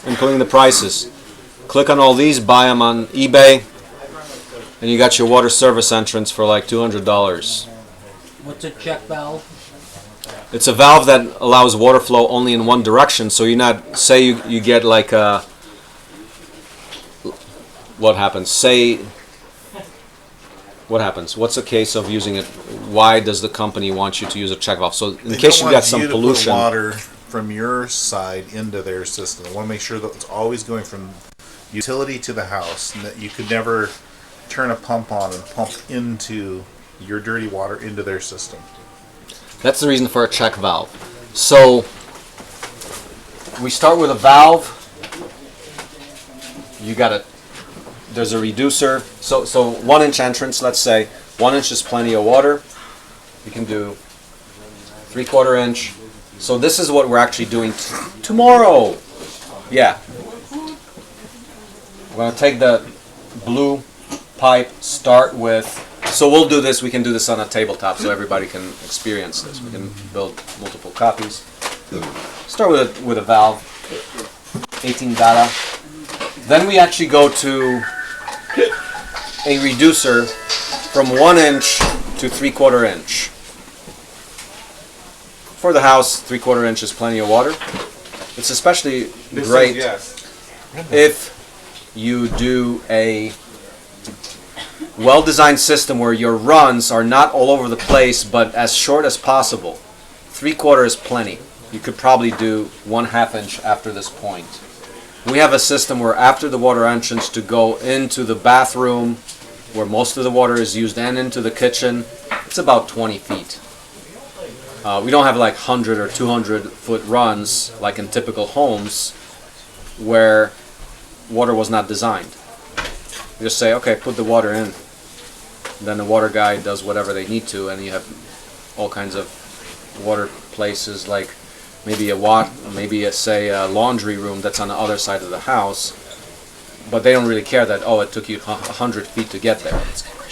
including the prices. Click on all these, buy them on eBay, and you got your water service entrance for like $200. What's a check valve? It's a valve that allows water flow only in one direction, so you're not, say you get like a, what happens? Say, what happens? What's the case of using it? Why does the company want you to use a check valve? So in case you got some pollution. Put water from your side into their system. I want to make sure that it's always going from utility to the house, and that you could never turn a pump on and pump into your dirty water into their system. That's the reason for a check valve. So we start with a valve. You got a, there's a reducer. So 1 inch entrance, let's say 1 inch is plenty of water. You can do 3/4 inch. So this is what we're actually doing tomorrow. Yeah. We're going to take the blue pipe, start with, so we'll do this, we can do this on a tabletop so everybody can experience this. We can build multiple copies. Start with a valve, 18 data. Then we actually go to a reducer from 1 inch to 3/4 inch. For the house, 3/4 inch is plenty of water. It's especially great if you do a well-designed system where your runs are not all over the place but as short as possible. 3/4 is plenty. You could probably do 1/2 inch after this point. We have a system where after the water entrance to go into the bathroom where most of the water is used and into the kitchen, it's about 20 feet. We don't have like 100 or 200 foot runs like in typical homes where water was not designed. You just say, okay, put the water in. Then the water guy does whatever they need to, and you have all kinds of water places, like maybe say a laundry room that's on the other side of the house, but they don't really care that, oh, it took you 100 feet to get there.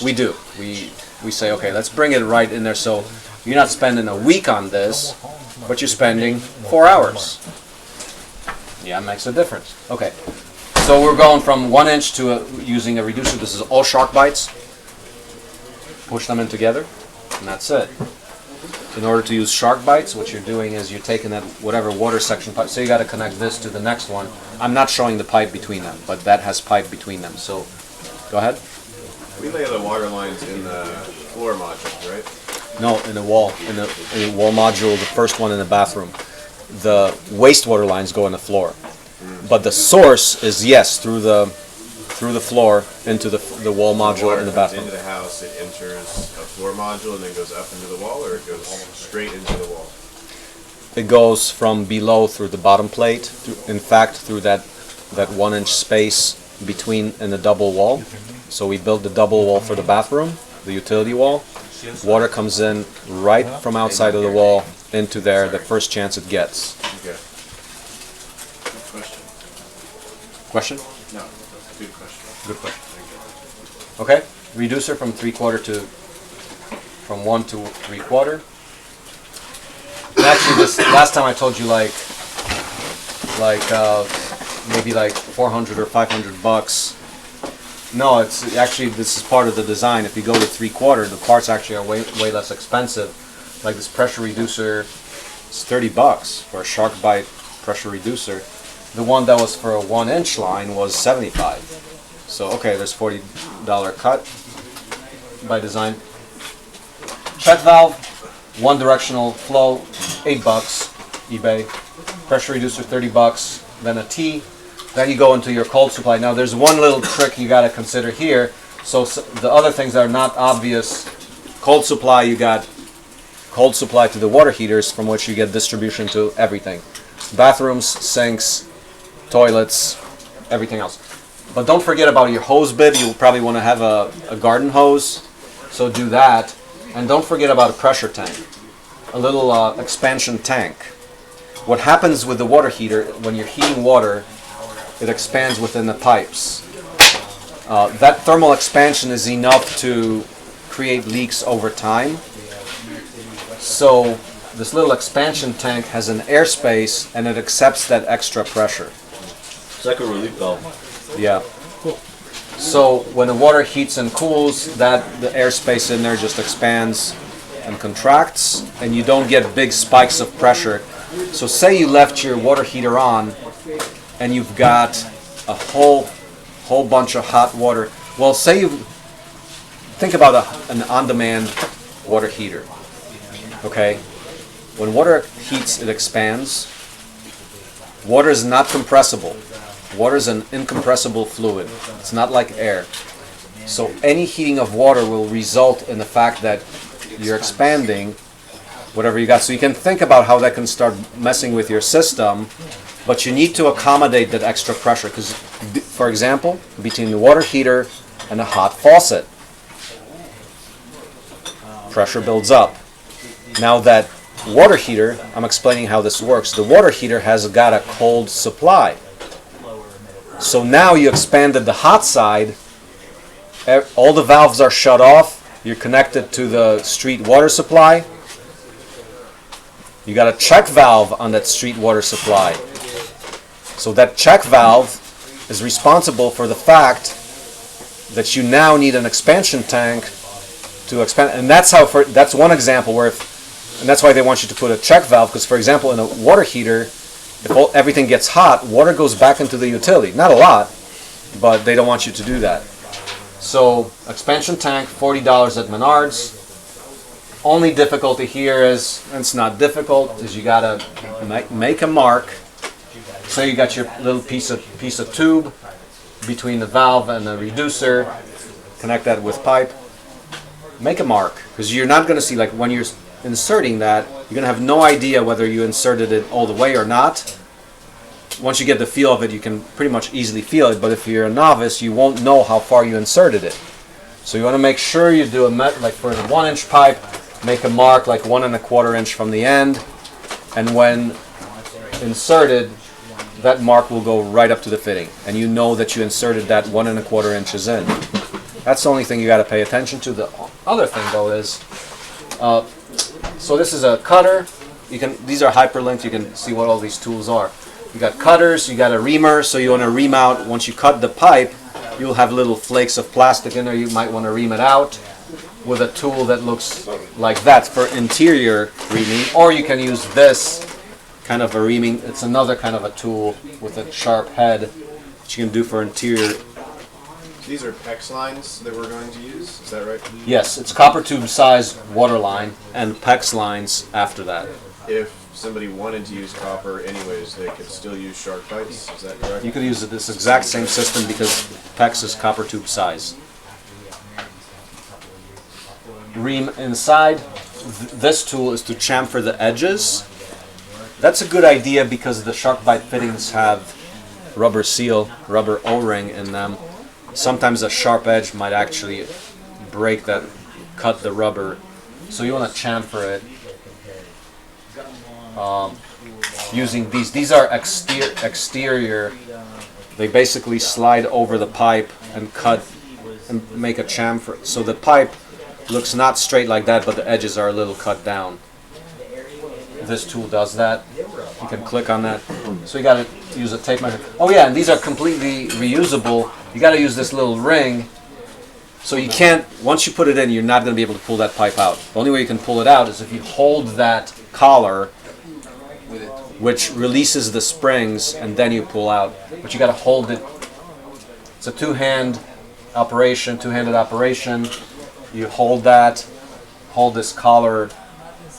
We do. We say, okay, let's bring it right in there, so you're not spending a week on this, but you're spending 4 hours. Yeah, it makes a difference. Okay, so we're going from 1 inch to using a reducer. This is all shark bites. Push them in together, and that's it. In order to use shark bites, what you're doing is you're taking that whatever water section pipe. So you got to connect this to the next one. I'm not showing the pipe between them, but that has pipe between them. So go ahead. We lay the water lines in the floor module, right? No, in the wall module, the first one in the bathroom. The wastewater lines go in the floor, but the source is, yes, through the floor into the wall module in the bathroom. Into the house, it enters a floor module and then goes up into the wall, or it goes straight into the wall? It goes from below through the bottom plate, in fact through that 1 inch space between in the double wall. So we built the double wall for the bathroom, the utility wall. Water comes in right from outside of the wall into there the first chance it gets. Okay. Question? Question? No. Good question. Good question. Okay. Reducer from 3/4 to from 1 to 3/4. And actually, this last time I told you maybe like $400 or $500. No, it's actually, this is part of the design. If you go to 3/4, the parts actually are way less expensive. Like this pressure reducer, it's $30 for a shark bite pressure reducer. The one that was for a 1-inch line was $75. So okay, there's $40 cut by design. Check valve, one directional flow, $8, eBay. Pressure reducer, $30. Then a T. Then you go into your cold supply. Now there's one little trick you got to consider here. So the other things that are not obvious, cold supply, you got cold supply to the water heaters from which you get distribution to everything. Bathrooms, sinks, toilets, everything else. But don't forget about your hose bib. You'll probably want to have a garden hose. So do that. And don't forget about a pressure tank. A little expansion tank. What happens with the water heater, when you're heating water, it expands within the pipes. That thermal expansion is enough to create leaks over time. So this little expansion tank has an airspace and it accepts that extra pressure. It's like a relief valve. Yeah. So when the water heats and cools, the airspace in there just expands and contracts, and you don't get big spikes of pressure. So say you left your water heater on and you've got a whole bunch of hot water. Well, say you think about an on-demand water heater. Okay? When water heats, it expands. Water is not compressible. Water is an incompressible fluid. It's not like air. So any heating of water will result in the fact that you're expanding whatever you got. So you can think about how that can start messing with your system, but you need to accommodate that extra pressure. Because, for example, between the water heater and a hot faucet, pressure builds up. Now that water heater, I'm explaining how this works. The water heater has got a cold supply. So now you expanded the hot side, all the valves are shut off, you're connected to the street water supply. You got a check valve on that street water supply. So that check valve is responsible for the fact that you now need an expansion tank to expand. And that's one example where and that's why they want you to put a check valve, because for example in a water heater, if everything gets hot, water goes back into the utility. Not a lot, but they don't want you to do that. So expansion tank, $40 at Menards. Only difficulty here is, and it's not difficult, is you gotta make a mark. So you got your little piece of tube between the valve and the reducer. Connect that with pipe. Make a mark, because you're not gonna see, like when you're inserting that, you're gonna have no idea whether you inserted it all the way or not. Once you get the feel of it, you can pretty much easily feel it, but if you're a novice, you won't know how far you inserted it. So you want to make sure you do like for the 1-inch pipe, make a mark like 1 1/4 inch from the end, and when inserted, that mark will go right up to the fitting, and you know that you inserted that 1 1/4 inches in. That's the only thing you got to pay attention to. The other thing though is, so this is a cutter. These are hyperlinked. You can see what all these tools are. You got cutters, you got a reamer, so you want to ream out. Once you cut the pipe, you'll have little flakes of plastic in there. You might want to ream it out with a tool that looks like that for interior reaming, or you can use this kind of a reaming. It's another kind of a tool with a sharp head that you can do for interior. These are PEX lines that we're going to use, is that right? Yes, it's copper tube size water line and PEX lines after that. If somebody wanted to use copper anyways, they could still use shark bites, is that correct? You could use this exact same system because PEX is copper tube size. Ream inside. This tool is to chamfer the edges. That's a good idea because the shark bite fittings have rubber seal, rubber O-ring in them. Sometimes a sharp edge might actually break that, cut the rubber. So you want to chamfer it. Using these. These are exterior. They basically slide over the pipe and cut and make a chamfer. So the pipe looks not straight like that, but the edges are a little cut down. This tool does that. You can click on that. So you got to use a tape measure. Oh yeah, and these are completely reusable. you got to use this little ring. So you can't, once you put it in, you're not going to be able to pull that pipe out. The only way you can pull it out is if you hold that collar, which releases the springs, and then you pull out. But you got to hold it. It's a two-handed operation. You hold this collar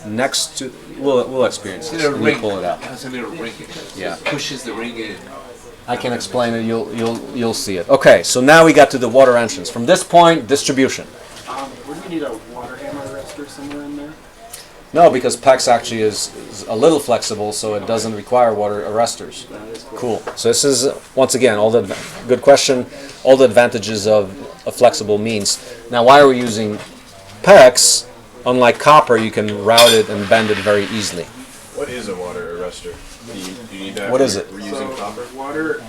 next to, we'll experience this. We'll pull it out. It has a little ring. Yeah. It pushes the ring in. I can explain it. You'll see it. Okay, so now we got to the water entrance. From this point, distribution. Would we need a water hammer arrestor somewhere in there? No, because PEX actually is a little flexible, so it doesn't require water arresters. Cool. So this is once again good question. All the advantages of a flexible means. Now, why are we using PEX? Unlike copper, you can route it and bend it very easily. What is a water arrestor? Do you need that? What is it? We're using copper. Water,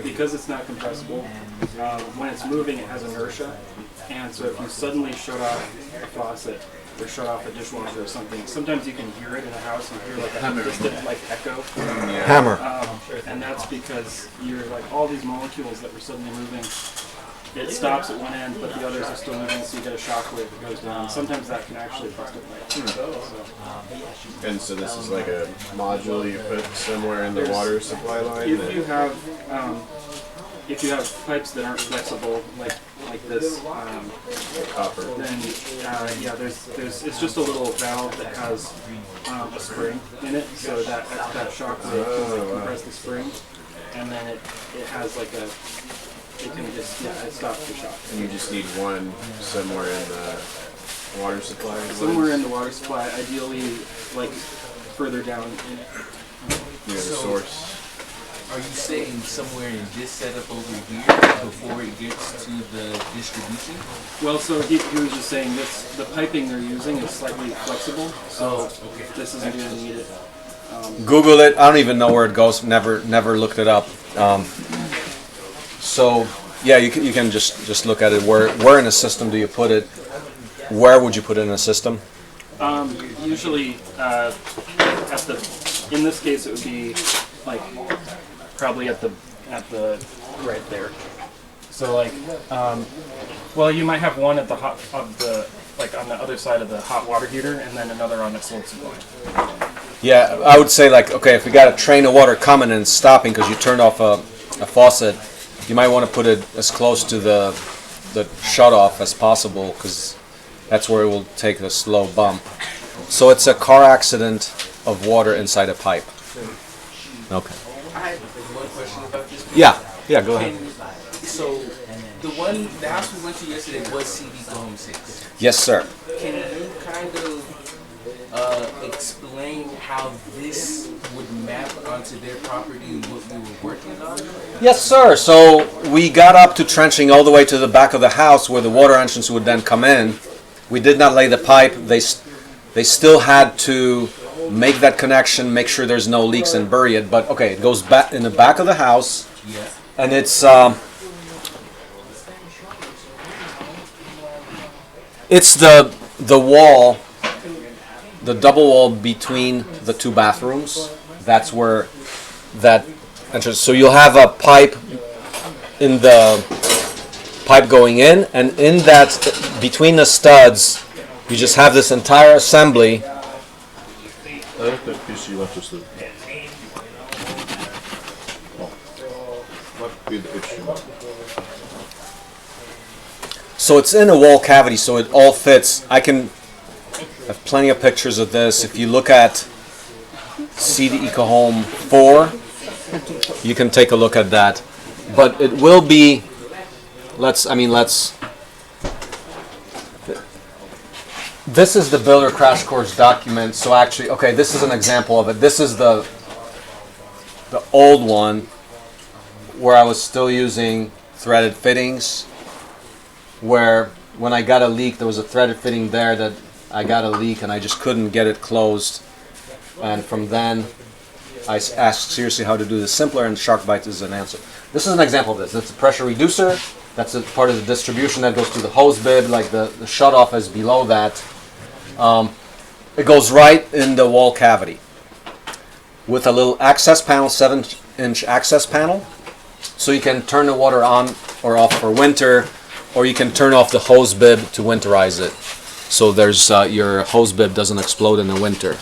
because it's not compressible, when it's moving, it has inertia. And so if you suddenly shut off a faucet or shut off a dishwasher or something, sometimes you can hear it in a house and hear like a distant like echo. Hammer. And that's because you're like all these molecules that were suddenly moving. It stops at one end, but the others are still moving, so you get a shock wave that goes down. Sometimes that can actually bust a pipe. And so this is like a module you put somewhere in the water supply line? If you have pipes that aren't flexible, like this, copper. then it's just a little valve that has a spring in it, so that shock wave can compress the spring, and then it has like it stops the shock. And you just need one somewhere in the water supply? Somewhere in the water supply, ideally like further down near the source. Are you saying somewhere in this setup over here before it gets to the distribution? Well, so he was just saying this, the piping they're using is slightly flexible, so this isn't going to need it. Google it. I don't even know where it goes. Never looked it up. So yeah, you can just look at it. Where in a system do you put it? Where would you put it in a system? Usually, in this case, it would be like probably at the right there. So like, well, you might have one at the like on the other side of the hot water heater, and then another on the cold supply. Yeah, I would say like, okay, if we got a train of water coming and stopping because you turned off a faucet, you might want to put it as close to the shut off as possible because that's where it will take the slow bump. So it's a car accident of water inside a pipe. Okay. I have one question about this. Yeah, go ahead. So the house we went to yesterday was CD Home 6. Yes, sir. Can you kind of explain how this would map onto their property and what we were working on? Yes, sir. So we got up to trenching all the way to the back of the house where the water entrance would then come in. We did not lay the pipe. They still had to make that connection, make sure there's no leaks and bury it. But okay, it goes back in the back of the house, and it's the wall, the double wall between the two bathrooms. That's where that entrance. So you'll have a pipe in the pipe going in, and in that between the studs, you just have this entire assembly. I think that piece you left us the. Might be the issue. So it's in a wall cavity, so it all fits. I have plenty of pictures of this. If you look at CD EcoHome 4, you can take a look at that. But it will be. This is the builder crash course document. So actually, okay, this is an example of it. This is the old one where I was still using threaded fittings. Where when I got a leak, there was a threaded fitting there that I got a leak and I just couldn't get it closed. And from then, I asked seriously how to do this simpler, and SharkBite is an answer. This is an example of this. It's a pressure reducer. That's a part of the distribution that goes to the hose bib. Like the shut-off is below that. It goes right in the wall cavity with a little access panel, 7-inch access panel, so you can turn the water on or off for winter, or you can turn off the hose bib to winterize it. So there's your hose bib doesn't explode in the winter.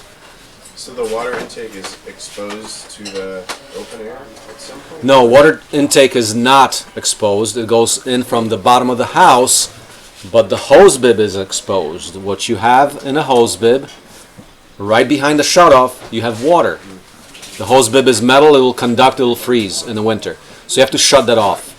So the water intake is exposed to the open air at some point? No, water intake is not exposed. It goes in from the bottom of the house, but the hose bib is exposed. What you have in a hose bib, right behind the shutoff, you have water. The hose bib is metal, it will conduct, it will freeze in the winter. So you have to shut that off.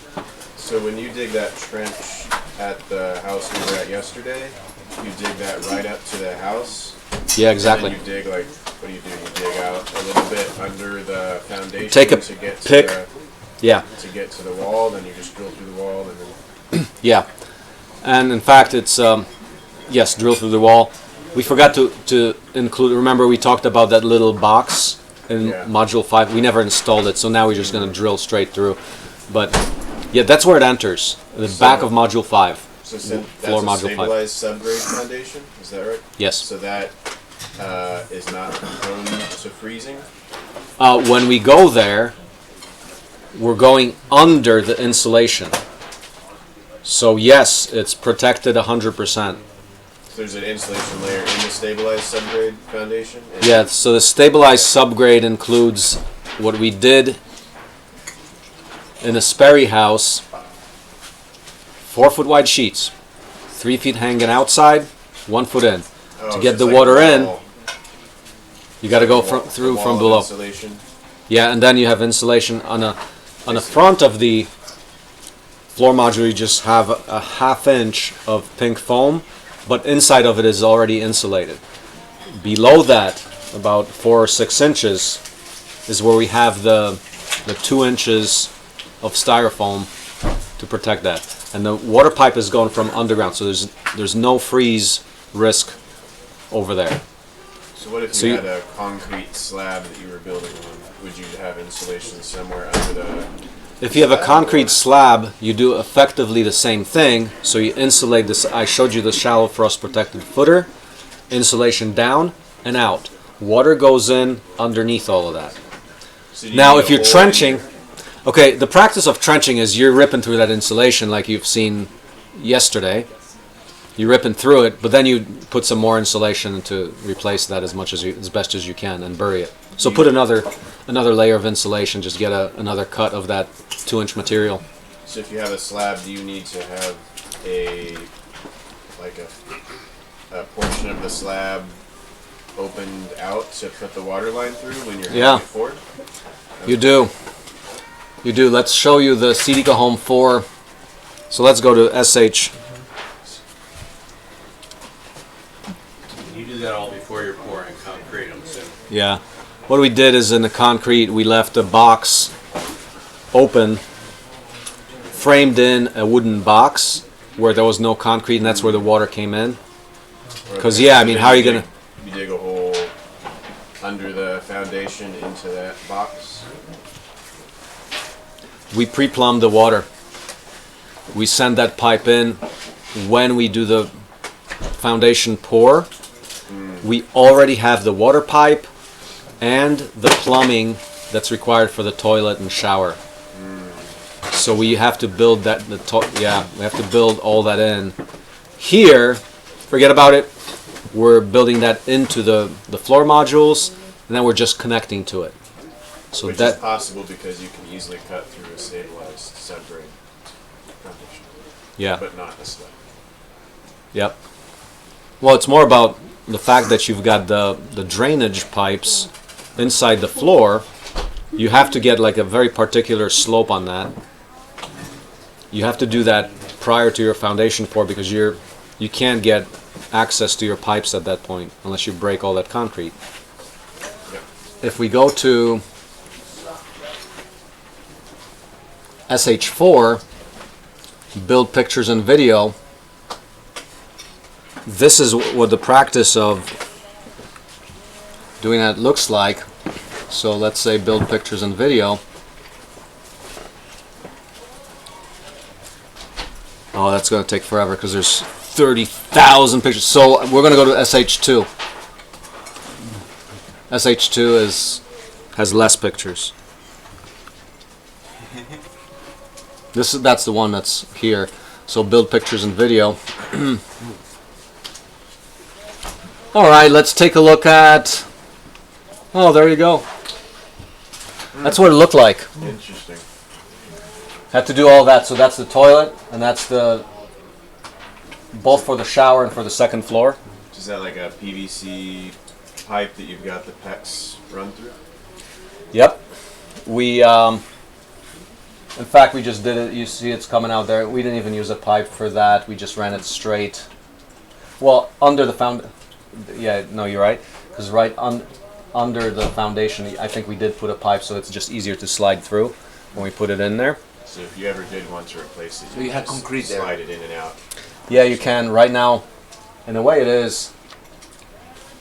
So when you dig that trench at the house we were at yesterday, you dig that right up to the house? Yeah, exactly. And then you dig like, what do? You dig out a little bit under the foundation Take a to get to pick. to get to the wall, then you just drill through the wall and then... Yeah. And in fact, it's, yes, drill through the wall. We forgot to include, remember we talked about that little box in Module 5. We never installed it, so now we're just going to drill straight through. But, yeah, that's where it enters, the back of Module 5. So that's floor a Module 5. stabilized subgrade foundation, is that right? Yes. So that is not prone to freezing? When we go there, we're going under the insulation. So yes, it's protected 100%. So there's an insulation layer in the stabilized subgrade foundation? Yeah, so the stabilized subgrade includes what we did in a Sperry house, 4-foot wide sheets, 3 feet hanging outside, 1 foot in. To get the water in, you got to go through from below. Insulation. Yeah, and then you have insulation on the front of the floor module. You just have a half-inch of pink foam, but inside of it is already insulated. Below that, about 4 or 6 inches, is where we have the 2 inches of styrofoam to protect that. And the water pipe is going from underground, so there's no freeze risk over there. So what if you had a concrete slab that you were building on? Would you have insulation somewhere under the... If you have a concrete slab, you do effectively the same thing. So you insulate this. I showed you the shallow frost protected footer, insulation down and out. Water goes in underneath all of that. So now, if you're trenching, okay, the practice of trenching is you're ripping through that insulation like you've seen yesterday. You're ripping through it, but then you put some more insulation to replace that as best as you can and bury it. So put another layer of insulation, just get another cut of that 2-inch material. So if you have a slab, do you need to have a portion of the slab opened out to put the water line through when you're having it poured? You do. You do. Let's show you the CDCA Home 4. So let's go to SH. You do that all before you're pouring concrete, I'm assuming. Yeah. What we did is in the concrete, we left a box open, framed in a wooden box where there was no concrete, and that's where the water came in. Because, yeah, I mean, how are you going to... You dig a hole under the foundation into that box? We pre-plumb the water. We send that pipe in when we do the foundation pour. We already have the water pipe and the plumbing that's required for the toilet and shower. So we have to build that. We have to build all that in. Here, forget about it. We're building that into the floor modules, and then we're just connecting to it. So Which is possible because you can easily cut through a stabilized subgrade foundation. Yeah. But not a slab. Yep. Well, it's more about the fact that you've got the drainage pipes inside the floor. You have to get like a very particular slope on that. You have to do that prior to your foundation pour because you can't get access to your pipes at that point unless you break all that concrete. Yep. If we go to SH4, build pictures and video, this is what the practice of doing that looks like. So let's say build pictures and video. Oh, that's going to take forever because there's 30,000 pictures. So we're going to go to SH2. SH2 has less pictures. That's the one that's here. So build pictures and video. All right, let's take a look at. Oh, there you go. That's what it looked like. Interesting. Had to do all that. So that's the toilet, and that's the both for the shower and for the second floor. Is that like a PVC pipe that you've got the PEX run through? Yep. We, in fact, we just did it. You see it's coming out there. We didn't even use a pipe for that. We just ran it straight. Well, under the yeah, no, you're right. Because under the foundation, I think we did put a pipe, so it's just easier to slide through when we put it in there. So if you ever did want to replace it, So you had just concrete there. slide it in and out. Yeah, you can. Right now, in the way it is,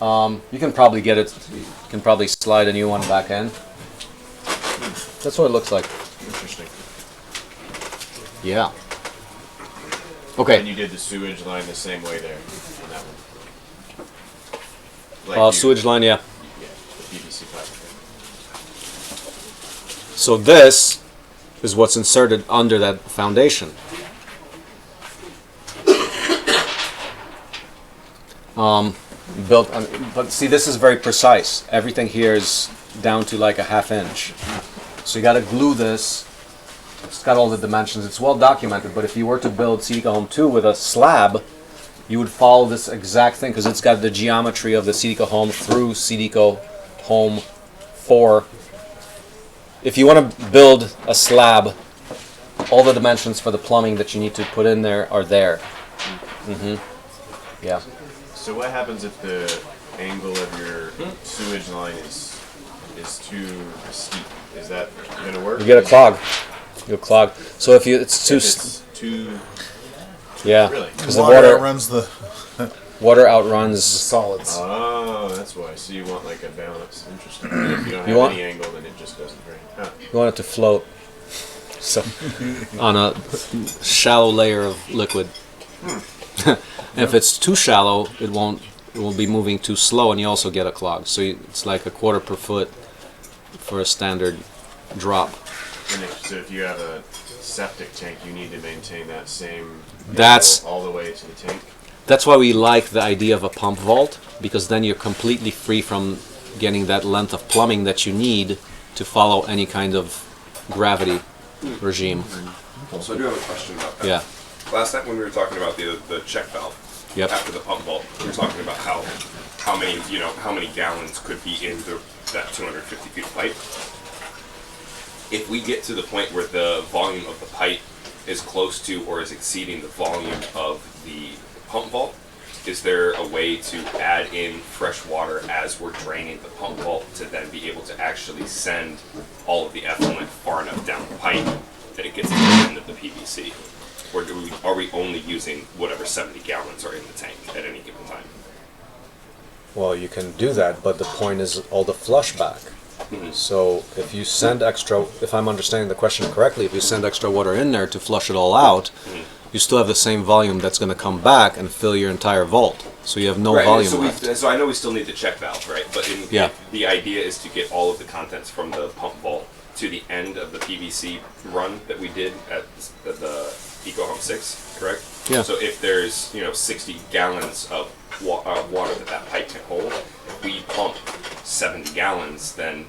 you can probably get it. You can probably slide a new one back in. That's what it looks like. Interesting. Yeah. Okay. And you did the sewage line the same way there on that one. Like Sewage line, yeah. Yeah, the PVC pipe. So this is what's inserted under that foundation. But see, this is very precise. Everything here is down to like a ½ inch. So you got to glue this. It's got all the dimensions. It's well documented. But if you were to build Citica Home 2 with a slab, you would follow this exact thing because it's got the geometry of the Citica Home through Citica Home 4. If you want to build a slab, all the dimensions for the plumbing that you need to put in there are there. Yeah. So what happens if the angle of your sewage line is too steep? Is that going to work? You get a clog. You clog. So if it's too yeah, really? because the Water water outruns the outruns solids. Oh, that's why. So you want like a balance. Interesting. And if you don't You have want- any angle, then it just doesn't drain. Huh. you want it to float. So on a shallow layer of liquid. If it's too shallow, it will be moving too slow, and you also get a clog. So it's like a quarter per foot for a standard drop. So if you have a septic tank, you need to maintain that same That's- angle all the way to the tank. That's why we like the idea of a pump vault, because then you're completely free from getting that length of plumbing that you need to follow any kind of gravity regime. So I do have a question about that. Yeah. Last time when we were talking about the check valve Yep. after the pump vault, we were talking about how many gallons could be in that 250 feet of pipe. If we get to the point where the volume of the pipe is close to or is exceeding the volume of the pump vault, is there a way to add in fresh water as we're draining the pump vault to then be able to actually send all of the effluent far enough down the pipe that it gets to the end of the PVC? Or are we only using whatever 70 gallons are in the tank at any given time? Well, you can do that, but the point is all the flush back. So if you send extra, if I'm understanding the question correctly, if you send extra water in there to flush it all out, you still have the same volume that's going to come back and fill your entire vault. So you have no volume so left. So I know we still need the check valve, right? But Yeah. the idea is to get all of the contents from the pump vault to the end of the PVC run that we did at the Eco Home 6, correct? Yeah. So if there's 60 gallons of water that pipe can hold, if we pump 70 gallons, then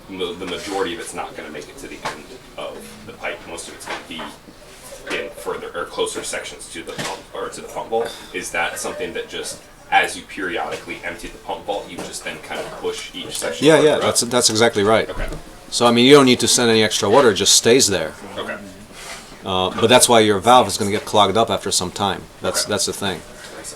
the majority of it's not going to make it to the end of the pipe. Most of it's going to be in further or closer sections to the pump or to the pump vault. Is that something that just as you periodically empty the pump vault, you just then kind of push each section? Yeah, further yeah, up? that's exactly right. Okay. So I mean, you don't need to send any extra water; it just stays there. Okay. But that's why your valve is going to get clogged up after some time. That's the thing,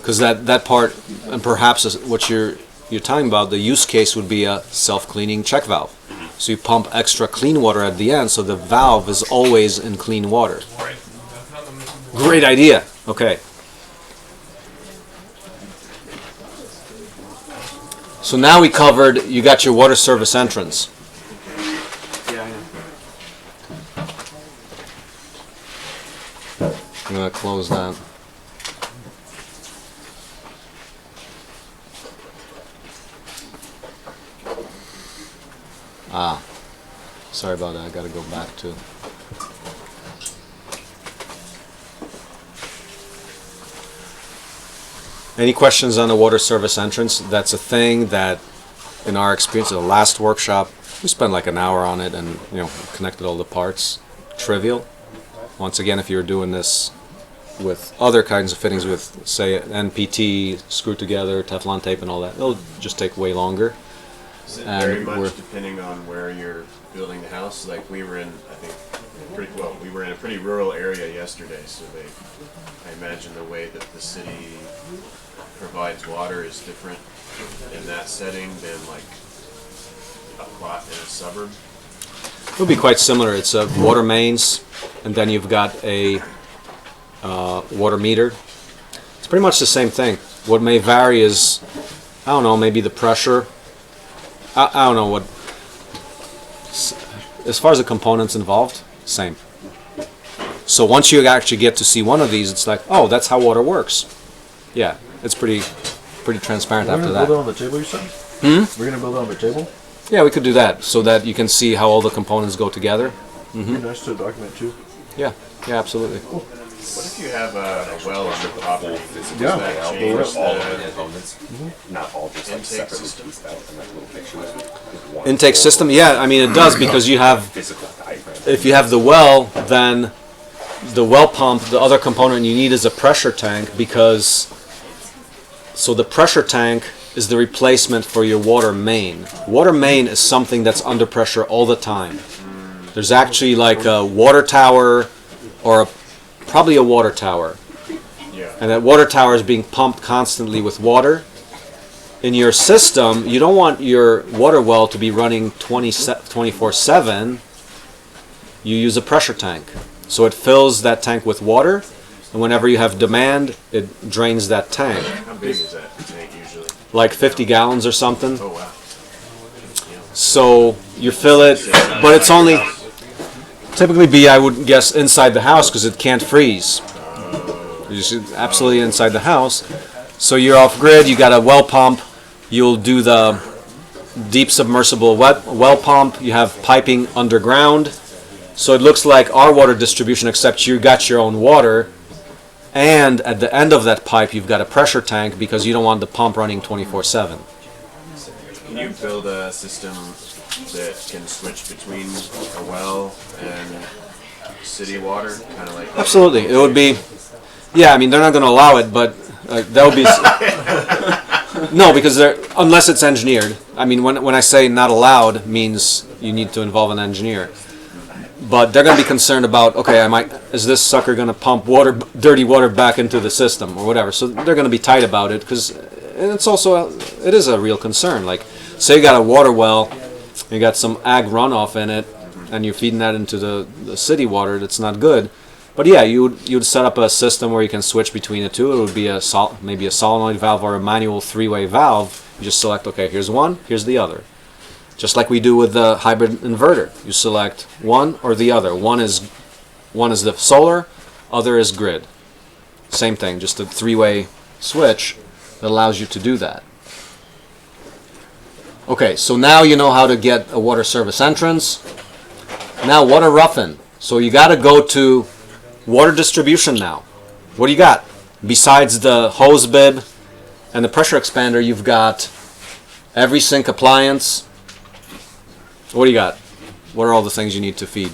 because that part, and perhaps is what you're talking about, the use case would be a self-cleaning check valve. So you pump extra clean water at the end, so the valve is always in clean water. Right. Great idea. Okay. So now we covered. You got your water service entrance. Yeah, I know. I'm gonna close that. Sorry about that. I gotta go back to. Any questions on the water service entrance? That's a thing that, in our experience, at the last workshop, we spent like an hour on it and connected all the parts. Trivial. Once again, if you're doing this with other kinds of fittings, with say NPT, screwed together, Teflon tape, and all that, it'll just take way longer. Is it very much depending on where you're building the house? Like we were in, I think, we were in a pretty rural area yesterday, so I imagine the way that the city provides water is different in that setting than like a plot in a suburb. It'll be quite similar. It's water mains, and then you've got a water meter. It's pretty much the same thing. What may vary is, I don't know, maybe the pressure. I don't know what. As far as the components involved, same. So once you actually get to see one of these, it's like, oh, that's how water works. Yeah, it's pretty transparent after that. We're gonna build it on the table, you said? We're gonna build it on the table? Yeah, we could do that so that you can see how all the components go together. It'd be nice to document too. Yeah, absolutely. Cool. What if you have a well on the property? Yeah, that change all of the components, not all just like intake separately system? pieced out in that little picture. Intake system, yeah, I mean it does because you have, Physical diagram. if you have the well, then the well pump, the other component you need is a pressure tank because, so the pressure tank is the replacement for your water main. Water main is something that's under pressure all the time. There's actually like a water tower or probably a water tower. Yeah. And that water tower is being pumped constantly with water. In your system, you don't want your water well to be running 24/7. You use a pressure tank. So it fills that tank with water, and whenever you have demand, it drains that tank. How big is that tank usually? Like 50 gallons or something. Oh wow. So you fill it, but it's only typically be, I would guess, inside the house because it can't freeze. You're just absolutely inside the house. So you're off grid, you got a well pump, you'll do the deep submersible well pump, you have piping underground. So it looks like our water distribution, except you got your own water, and at the end of that pipe you've got a pressure tank because you don't want the pump running 24/7. Can you build a system that can switch between a well and city water, kind of like? Absolutely, it would be. Yeah, I mean they're not going to allow it, but that would be. No, because unless it's engineered. I mean, when I say not allowed, means you need to involve an engineer. But they're going to be concerned about, okay, is this sucker going to pump dirty water back into the system or whatever? So they're going to be tight about it because it is a real concern. Like, say you got a water well, you got some ag runoff in it, and you're feeding that into the city water. That's not good. But yeah, you would set up a system where you can switch between the two. It would be maybe a solenoid valve or a manual three-way valve. You just select, okay, here's one, here's the other. Just like we do with the hybrid inverter. You select one or the other. One is the solar, other is grid. Same thing, just a three-way switch that allows you to do that. Okay, so now you know how to get a water service entrance. Now water roughen. So you got to go to water distribution now. What do you got? Besides the hose bib and the pressure expander, you've got every sink appliance. What do you got? What are all the things you need to feed?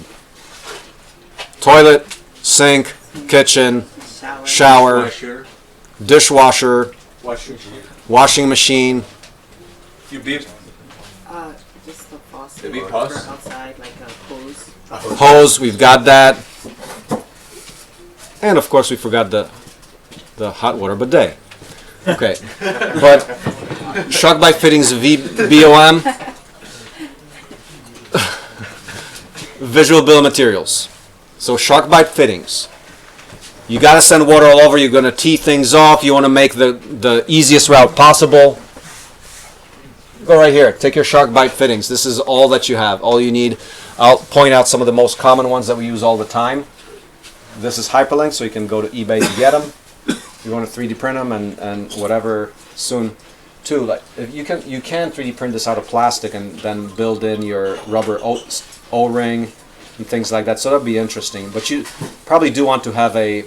Toilet, sink, kitchen, shower, dishwasher, washing machine. You beep. Just the faucet. The beep or hose? for outside, like a hose. Hose, we've got that. And of course we forgot the hot water bidet. Okay. But shock bite fittings BOM. Visual bill of materials. So shock bite fittings. You got to send water all over. You're going to tee things off. You want to make the easiest route possible. Go right here. Take your shock bite fittings. This is all that you have. All you need. I'll point out some of the most common ones that we use all the time. This is hyperlink, so you can go to eBay to get them. You want to 3D print them and whatever soon. Too, like if you can 3D print this out of plastic and then build in your rubber O-ring and things like that. So that'd be interesting. But you probably do want to have the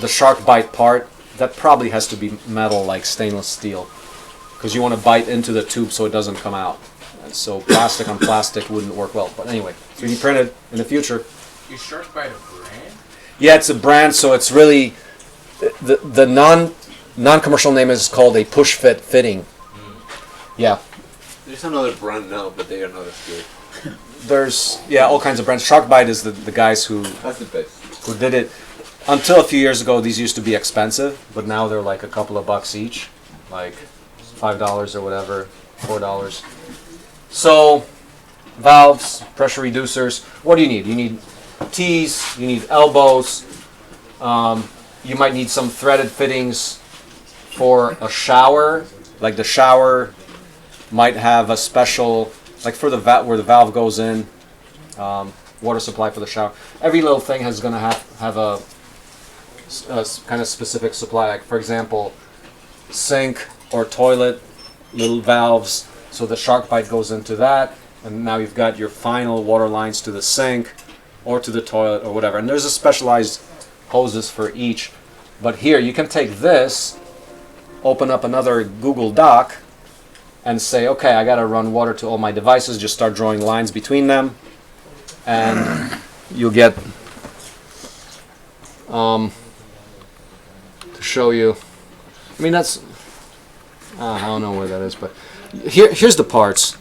shark bite part that probably has to be metal, like stainless steel, because you want to bite into the tube so it doesn't come out. And so plastic on plastic wouldn't work well. But anyway, 3D printed in the future. Is Sharkbite a brand? Yeah, it's a brand, so it's really the non-commercial name is called a push fit fitting. Yeah. There's another brand now, but they are not as good. There's all kinds of brands. Sharkbite is the guys who That's the best. who did it. Until a few years ago, these used to be expensive, but now they're like a couple of bucks each, like $5 or whatever, $4. So, valves, pressure reducers. What do you need? You need T's, you need elbows. You might need some threaded fittings for a shower. Like the shower might have a special, like for the where the valve goes in, water supply for the shower. Every little thing is going to have a kind of specific supply. Like for example, sink or toilet, little valves. So the Sharkbite goes into that, and now you've got your final water lines to the sink or to the toilet or whatever. And there's a specialized hoses for each. But here you can take this, open up another Google Doc, and say, okay, I got to run water to all my devices. Just start drawing lines between them, and you'll get to show you. I mean, that's I don't know where that is, but here's the parts.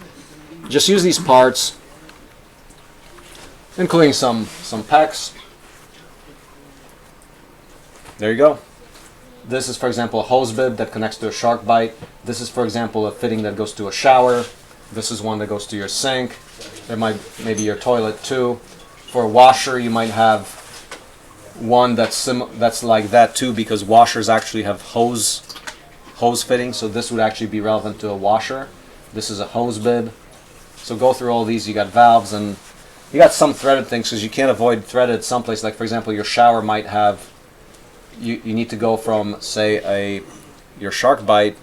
Just use these parts, including some PEX. There you go. This is, for example, a hose bib that connects to a Sharkbite. This is, for example, a fitting that goes to a shower. This is one that goes to your sink. There might maybe your toilet too. For a washer, you might have one that's like that too, because washers actually have hose fittings. So this would actually be relevant to a washer. This is a hose bib. So go through all these. You got valves, and you got some threaded things because you can't avoid threaded someplace. Like for example, your shower might have. You need to go from, say, your Sharkbite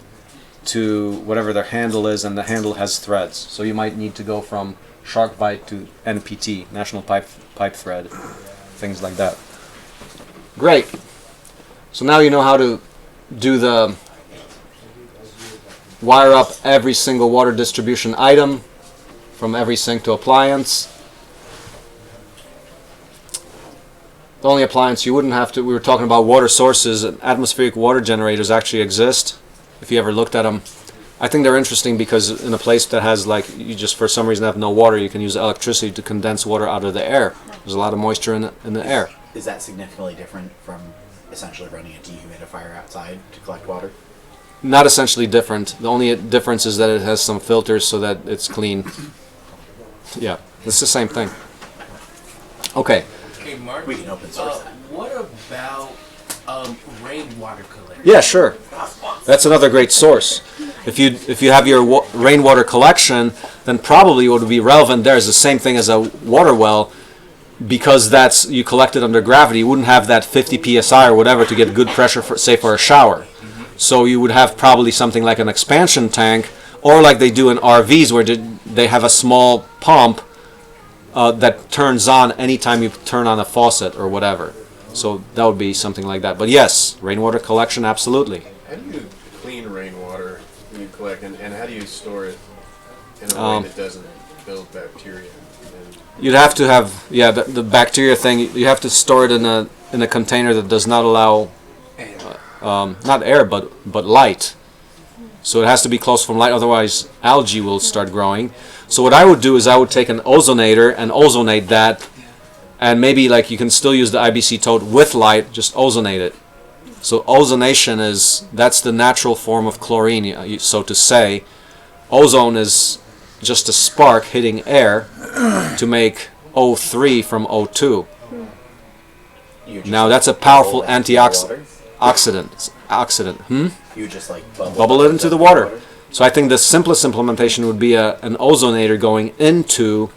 to whatever their handle is, and the handle has threads. So you might need to go from Sharkbite to NPT, National Pipe Thread, things like that. Great. So now you know how to do the wire up every single water distribution item from every sink to appliance. The only appliance you wouldn't have to, we were talking about water sources, and atmospheric water generators actually exist, if you ever looked at them. I think they're interesting because in a place that has, like, you just for some reason have no water, you can use electricity to condense water out of the air. There's a lot of moisture in the air. Is that significantly different from essentially running a dehumidifier outside to collect water? Not essentially different. The only difference is that it has some filters so that it's clean. Yeah, it's the same thing. Okay. Hey, Mark, We can open source that. what about rainwater collection? Yeah, sure. That's another great source. If you have your rainwater collection, then probably what would be relevant there is the same thing as a water well, because that's you collect it under gravity. You wouldn't have that 50 psi or whatever to get good pressure for, say, for a shower. So you would have probably something like an expansion tank, or like they do in RVs where they have a small pump that turns on anytime you turn on a faucet or whatever. So that would be something like that. But yes, rainwater collection, absolutely. How do you clean rainwater when you collect, and how do you store it in a way that doesn't build bacteria? You'd have to have, yeah, the bacteria thing. You have to store it in a container that does not allow, not air, but light. So it has to be close from light, otherwise algae will start growing. So what I would do is I would take an ozonator and ozonate that, and maybe like you can still use the IBC tote with light, just ozonate it. So ozonation that's the natural form of chlorine, so to say. Ozone is just a spark hitting air to make O3 from O2. Now that's a powerful antioxidant. You just like bubble it into the water. So I think the simplest implementation would be an ozonator going into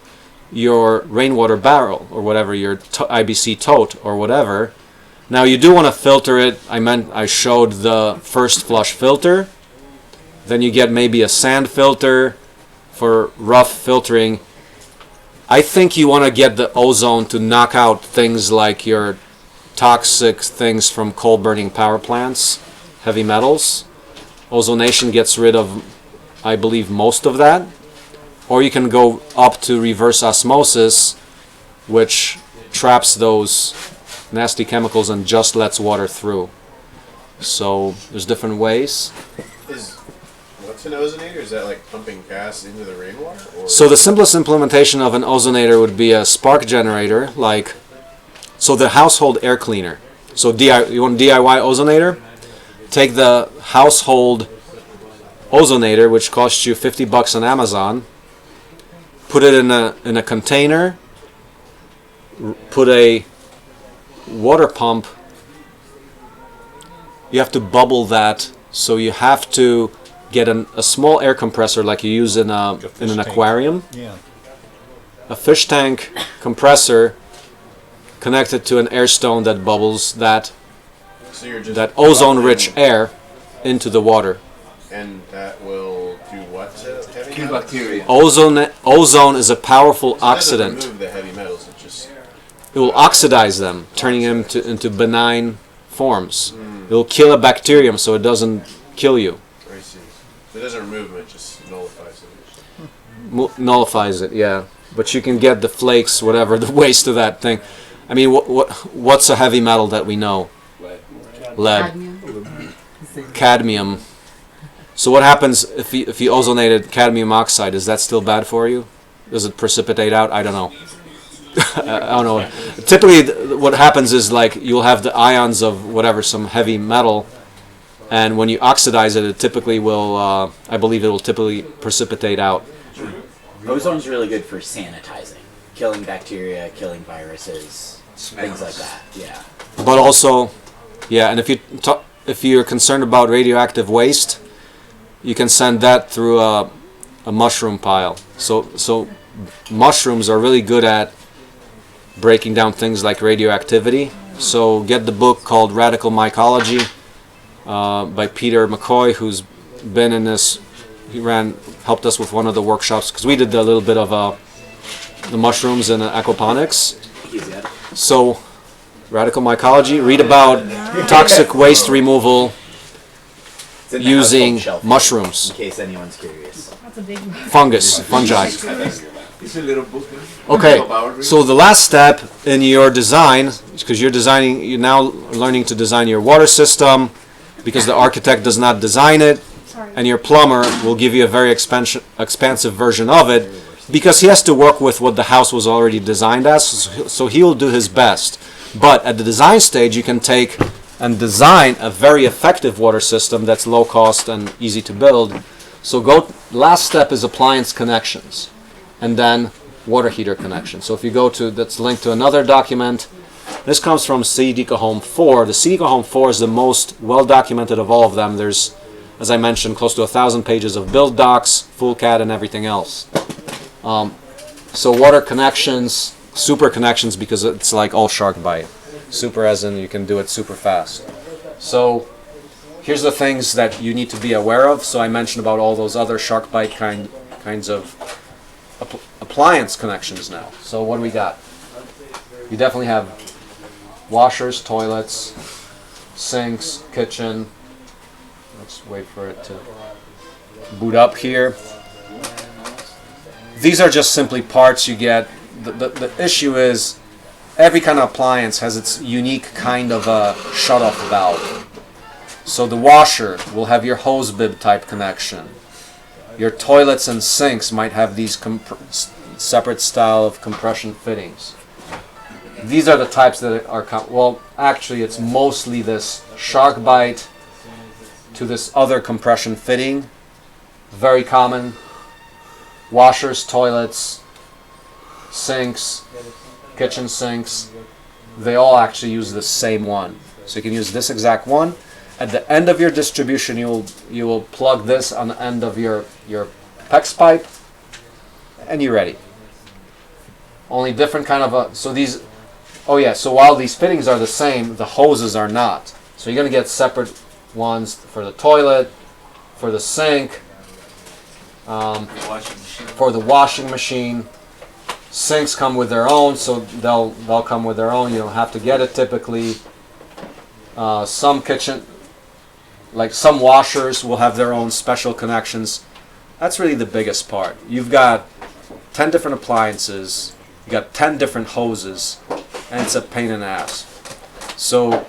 your rainwater barrel or whatever, your IBC tote or whatever. Now you do want to filter it. I showed the first flush filter. Then you get maybe a sand filter for rough filtering. I think you want to get the ozone to knock out things like your toxic things from coal burning power plants. heavy metals. Ozonation gets rid of, I believe, most of that. Or you can go up to reverse osmosis, which traps those nasty chemicals and just lets water through. So there's different ways. What's an ozonator? Is that like pumping gas into the rainwater? Or? So the simplest implementation of an ozonator would be a spark generator, so the household air cleaner. So you want a DIY ozonator? Take the household ozonator, which costs you $50 on Amazon. Put it in a container. Put a water pump. You have to bubble that, so you have to get a small air compressor like you use in an aquarium. Yeah. A fish tank compressor connected to an air stone that bubbles that ozone-rich air into the water. And that will do what to heavy Kill metals? bacteria. Ozone is a powerful oxidant. It doesn't remove the heavy metals. It will oxidize them, turning them into benign forms. It will kill a bacterium so it doesn't kill you. I see. It doesn't remove them, it just nullifies it. Nullifies it, yeah. But you can get the flakes, whatever, the waste of that thing. I mean, what's a heavy metal that we know? Lead. Cadmium. So what happens if you ozonated cadmium oxide? Is that still bad for you? Does it precipitate out? I don't know. I don't know. Typically, what happens is like you'll have the ions of whatever, some heavy metal, and when you oxidize it, it typically will. I believe it will typically precipitate out. Ozone's really good for sanitizing, killing bacteria, killing viruses, things like that. Yeah. But also, yeah, and if you're concerned about radioactive waste, you can send that through a mushroom pile. So mushrooms are really good at breaking down things like radioactivity. So get the book called Radical Mycology by Peter McCoy, who's been in this. He helped us with one of the workshops because we did a little bit of the mushrooms and aquaponics. So Radical Mycology. Read about toxic waste removal using mushrooms. In case anyone's curious. Fungi. It's a little book. Okay, so the last step in your design, because you're now learning to design your water system, because the architect does not design it, and your plumber will give you a very expansive version of it, because he has to work with what the house was already designed as, so he will do his best. But at the design stage, you can take and design a very effective water system that's low cost and easy to build. So last step is appliance connections, and then water heater connection. So if you go to, that's linked to another document. This comes from CDECO Home 4. The CDECO Home 4 is the most well documented of all of them. There's, as I mentioned, close to 1,000 pages of build docs, full CAD, and everything else. So water connections, super connections, because it's like all shark bite. Super as in you can do it super fast. So here's the things that you need to be aware of. So I mentioned about all those other shark bite kinds of appliance connections now. So what do we got? You definitely have washers, toilets, sinks, kitchen. Let's wait for it to boot up here. These are just simply parts you get. The issue is every kind of appliance has its unique kind of a shut-off valve. So the washer will have your hose bib type connection. Your toilets and sinks might have these separate style of compression fittings. These are the types that are, well, actually it's mostly this shark bite to this other compression fitting. Very common. Washers, toilets, sinks, kitchen sinks, they all actually use the same one. So you can use this exact one. At the end of your distribution, you will plug this on the end of your PEX pipe, and you're ready. Only different kind of so while these fittings are the same, the hoses are not. So you're going to get separate ones for the toilet, for the sink, for the washing machine. Sinks come with their own, so they'll come with their own. You don't have to get it typically. Some kitchen like some washers will have their own special connections. That's really the biggest part. You've got 10 different appliances, you got 10 different hoses, and it's a pain in the ass. So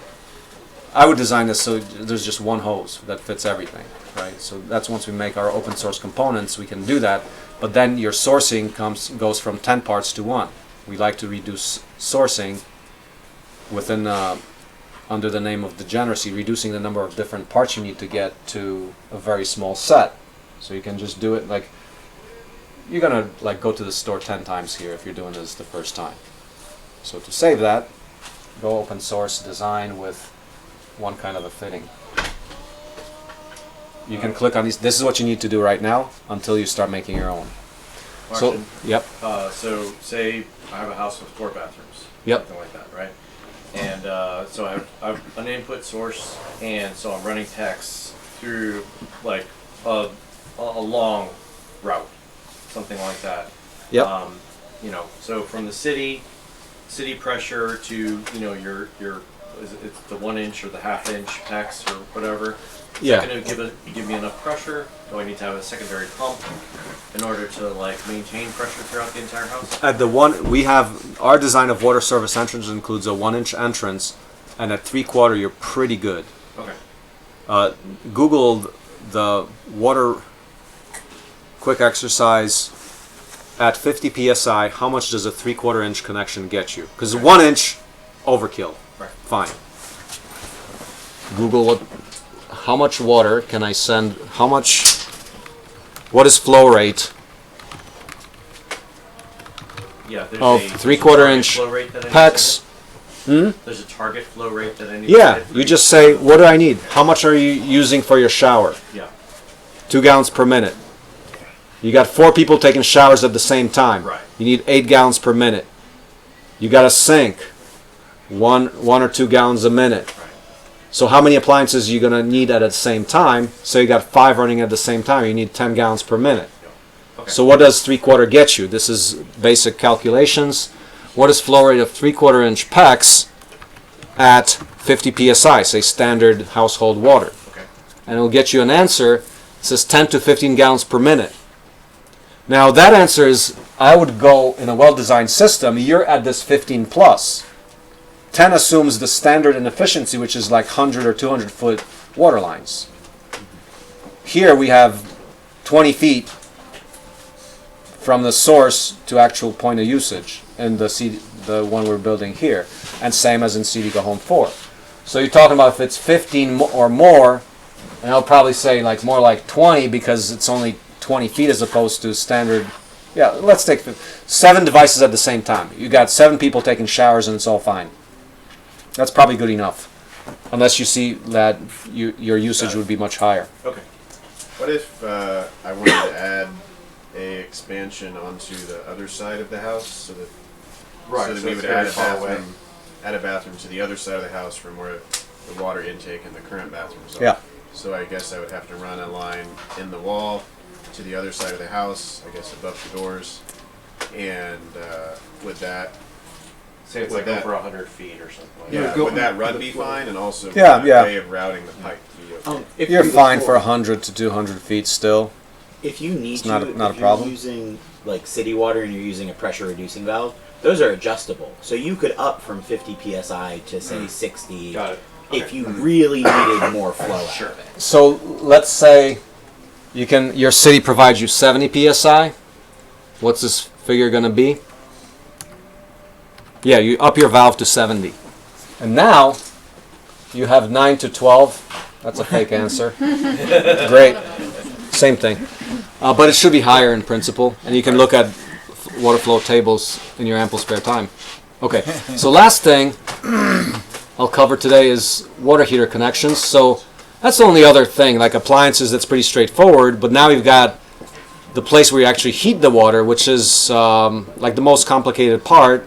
I would design this so there's just one hose that fits everything, right? So that's once we make our open source components, we can do that. But then your sourcing goes from 10 parts to 1. We like to reduce sourcing within under the name of degeneracy, reducing the number of different parts you need to get to a very small set. So you can just do it like you're gonna like go to the store 10 times here if you're doing this the first time. So to save that, go open source design with one kind of a fitting. You can click on these. This is what you need to do right now until you start making your own. Marcin, So, yep. So say I have a house with 4 bathrooms. Yep. Something like that, right? And so I have an input source, and so I'm running text through like a long route, something like that. Yep. You know, so from the city pressure to, you know, your it's the 1 inch or the ½ inch PEX or whatever. Yeah. Is that going to give me enough pressure? Do I need to have a secondary pump in order to like maintain pressure throughout the entire house? At the one, we have our design of water service entrance includes a 1-inch entrance, and at 3/4 you're pretty good. Okay. Googled the water quick exercise at 50 psi. How much does a 3/4 inch connection get you? Because 1 inch overkill. Right. Fine. Google what. How much water can I send? What is flow rate Yeah, there's of a 3/4 inch flow rate that I need PEX? to hit. There's a target flow rate that I need to Yeah, hit. you just say, what do I need? How much are you using for your shower? Yeah. 2 gallons per minute. You got 4 people taking showers at the same time. Right. You need 8 gallons per minute. You got a sink, one or 2 gallons a minute. Right. So how many appliances are you going to need at the same time? So you got 5 running at the same time. You need 10 gallons per minute. Okay. So what does 3/4 get you? This is basic calculations. What is flow rate of 3/4 inch PEX at 50 psi, say standard household water? Okay. And it will get you an answer. It says 10 to 15 gallons per minute. Now that answer is, I would go in a well-designed system, you're at this 15 plus. 10 assumes the standard inefficiency, which is like 100 or 200 foot water lines. Here we have 20 feet from the source to actual point of usage in the one we're building here, and same as in CD Go Home 4. So you're talking about if it's 15 or more, and I'll probably say like more like 20 because it's only 20 feet as opposed to standard. Yeah, let's take 7 devices at the same time. You got 7 people taking showers and it's all fine. That's probably good enough, unless you see that your usage would be much higher. Okay. What if I wanted to add a expansion onto the other side of the house, so that So we it's would very add a far away. bathroom to the other side of the house from where the water intake and the current bathrooms are. Yeah. So I guess I would have to run a line in the wall to the other side of the house, I guess above the doors, and with that. Say it's Would like that- over 100 feet or something like Yeah, that. would that run be fine, and also Yeah, would yeah. that way of routing the pipe be okay? If You're you- fine for 100 to 200 feet still. If you need It's to, not a if problem. you're using like city water and you're using a pressure reducing valve, those are adjustable. So you could up from 50 psi to say 60 Got it. if you really needed more flow out of it. So let's say your city provides you 70 psi. What's this figure going to be? Yeah, you up your valve to 70. And now you have 9 to 12. That's a fake answer. Great. Same thing. But it should be higher in principle. And you can look at water flow tables in your ample spare time. Okay, so last thing I'll cover today is water heater connections. So that's the only other thing, like appliances, that's pretty straightforward. But now we've got the place where you actually heat the water, which is like the most complicated part.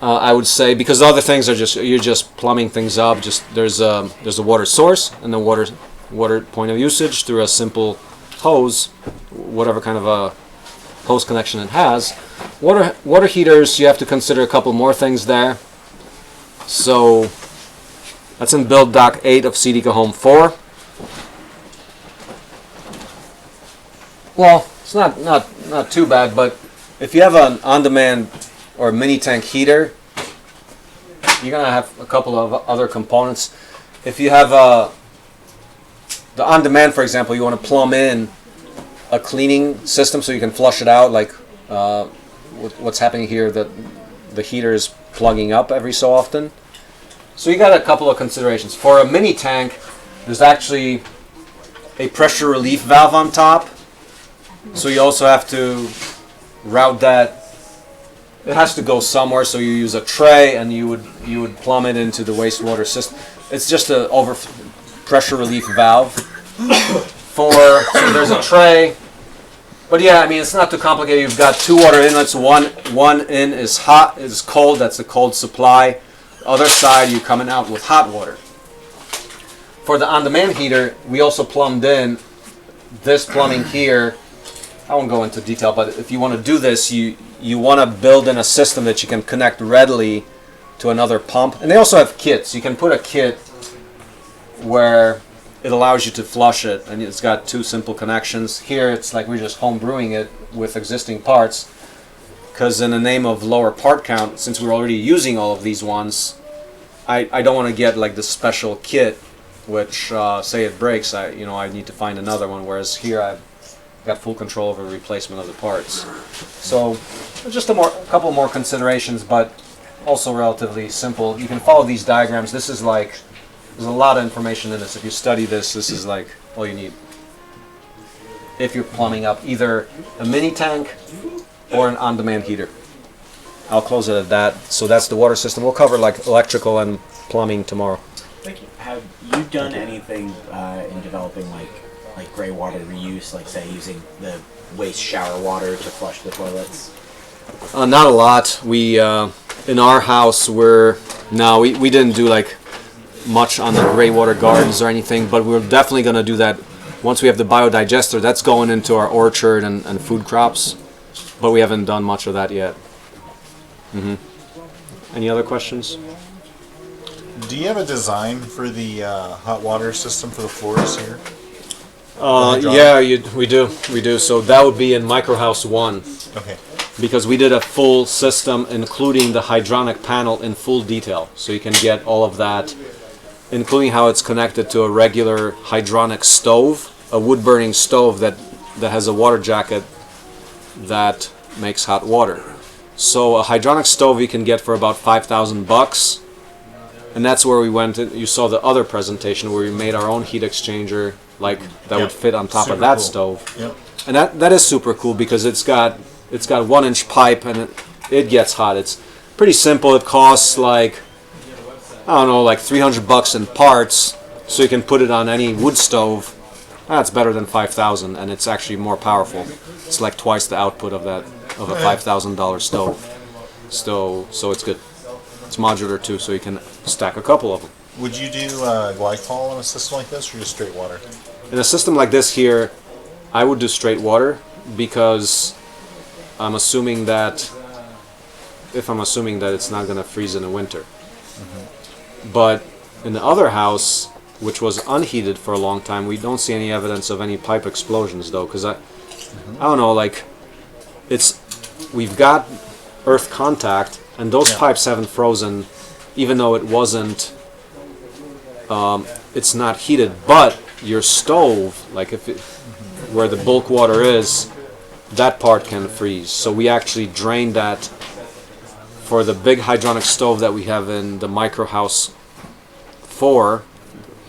I would say, because the other things are you're just plumbing things up. Just there's a water source and the water point of usage through a simple hose, whatever kind of a hose connection it has. Water heaters, you have to consider a couple more things there. So That's in Build Doc 8 of CDCA Home 4. Well, it's not too bad, but if you have an on-demand or mini tank heater, you're gonna have a couple of other components. If you have the on-demand, for example, you want to plumb in a cleaning system so you can flush it out, like what's happening here, that the heater is plugging up every so often. So you got a couple of considerations. For a mini tank, there's actually a pressure relief valve on top. So you also have to route that. It has to go somewhere, so you use a tray and you would plumb it into the wastewater system. It's just a pressure relief valve. So there's a tray. But yeah, I mean, it's not too complicated. You've got two water inlets. One in is hot, is cold. That's a cold supply. The other side, you're coming out with hot water. For the on-demand heater, we also plumbed in this plumbing here. I won't go into detail, but if you want to do this, you want to build in a system that you can connect readily to another pump. And they also have kits. You can put a kit where it allows you to flush it, and it's got two simple connections. Here it's like we're just home brewing it with existing parts, because in the name of lower part count, since we're already using all of these ones, I don't want to get like the special kit, which say it breaks, I need to find another one, whereas here I've got full control over the replacement of the parts. So just a couple more considerations, but also relatively simple. You can follow these diagrams. This is like, there's a lot of information in this. If you study this, this is like all you need. If you're plumbing up either a mini tank or an on-demand heater. I'll close it at that. So that's the water system. We'll cover like electrical and plumbing tomorrow. Thank you. Have you done anything in developing like gray water reuse, like say using the waste shower water to flush the toilets? Not a lot. We in our house we didn't do like much on the gray water gardens or anything, but we're definitely going to do that once we have the biodigester. That's going into our orchard and food crops, but we haven't done much of that yet. Any other questions? Do you have a design for the hot water system for the floors here? Yeah, we do. So that would be in Microhouse 1. Okay. Because we did a full system, including the hydronic panel in full detail. So you can get all of that, including how it's connected to a regular hydronic stove, a wood-burning stove that has a water jacket that makes hot water. So a hydronic stove you can get for about $5,000. And that's where we went. You saw the other presentation where we made our own heat exchanger, like that would fit on top of that stove. Yep. And that is super cool because it's got 1-inch pipe and it gets hot. It's pretty simple. It costs like, I don't know, like $300 in parts, so you can put it on any wood stove. That's better than $5,000, and it's actually more powerful. It's like twice the output of a $5,000 stove. So it's good. It's modular too, so you can stack a couple of them. Would you do glycol in a system like this, or just straight water? In a system like this here, I would do straight water because I'm assuming that it's not going to freeze in the winter. But in the other house, which was unheated for a long time, we don't see any evidence of any pipe explosions though, because I don't know, like we've got earth contact and those pipes haven't frozen, even though it wasn't it's not heated, but your stove, like where the bulk water is, that part can freeze. So we actually drained that for the big hydronic stove that we have in the Microhouse 4,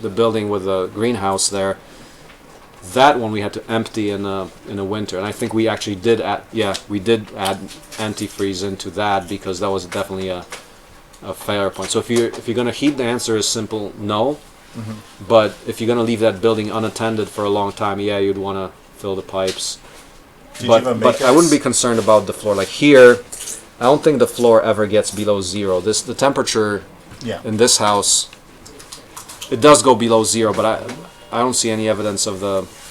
the building with the greenhouse there. That one we had to empty in the winter, and I think we actually did add antifreeze into that because that was definitely a failure point. So if you're gonna heat, the answer is simple no. But if you're gonna leave that building unattended for a long time, yeah, you'd want to fill the pipes. But I wouldn't be concerned about the floor. Like here, I don't think the floor ever gets below zero. The temperature in this house, it does go below zero, but I don't see any evidence of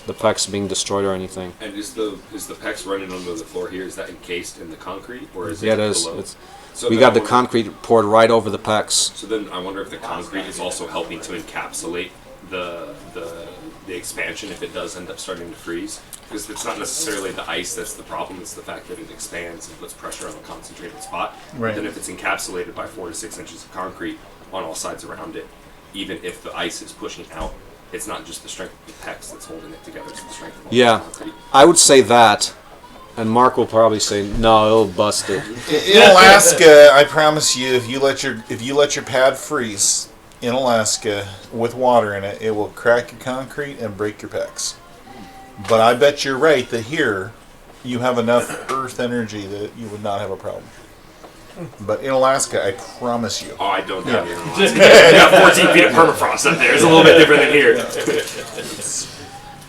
the PEX being destroyed or anything. And is the PEX running onto the floor here? Is that encased in the concrete, or is Yeah, it it is. below? So We then got I the wonder- concrete poured right over the PEX. So then I wonder if the concrete is also helping to encapsulate the expansion if it does end up starting to freeze. Because it's not necessarily the ice that's the problem, it's the fact that it expands and puts pressure on a concentrated spot. Right. But then if it's encapsulated by 4 to 6 inches of concrete on all sides around it, even if the ice is pushing out, it's not just the strength of the PEX that's holding it together, it's the strength of all Yeah, the concrete. I would say that, and Mark will probably say no, it'll bust it. In Alaska, I promise you, if you let your pad freeze in Alaska with water in it, it will crack your concrete and break your PEX. But I bet you're right that here you have enough earth energy that you would not have a problem. But in Alaska, I promise you. Oh, I don't have it. You got 14 feet of permafrost up there. It's a little bit different than here.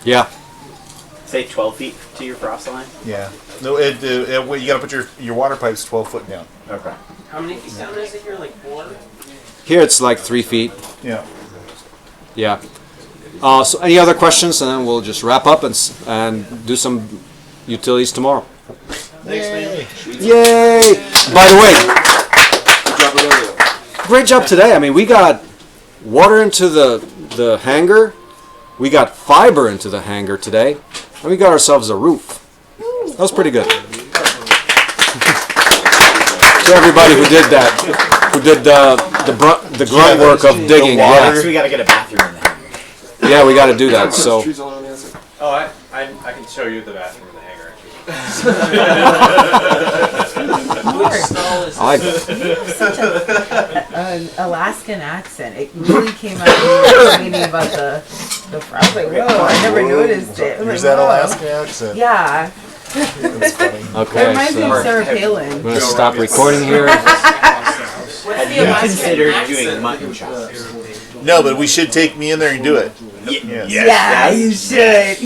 Yeah. Say 12 feet to your frost line. Yeah. No, you got to put your water pipes 12 foot down. Okay. How many feet down is it here? Like 4? Here it's like 3 feet. Yeah. Yeah. So any other questions, and then we'll just wrap up and do some utilities tomorrow. Thanks, man. Yay! By the way, great job today. I mean, we got water into the hangar, we got fiber into the hangar today, and we got ourselves a roof. That was pretty good. To everybody who did that, who did the grunt work of digging. Yeah. Yeah. So we gotta get a bathroom in the hangar. Yeah, we got to do that. So. Oh, I can show you the bathroom in the hangar. I like that. You have such an Alaskan accent. It really came out when you were explaining about the I was like, whoa, I never noticed it. I was Here's like, that wow. Alaska accent. Yeah. That's funny. Okay, It reminds me so of Sarah I'm Palin. going to stop recording here. Have you considered doing mutton chops? No, but we should take me in there and do it. Yes. Yeah, you should.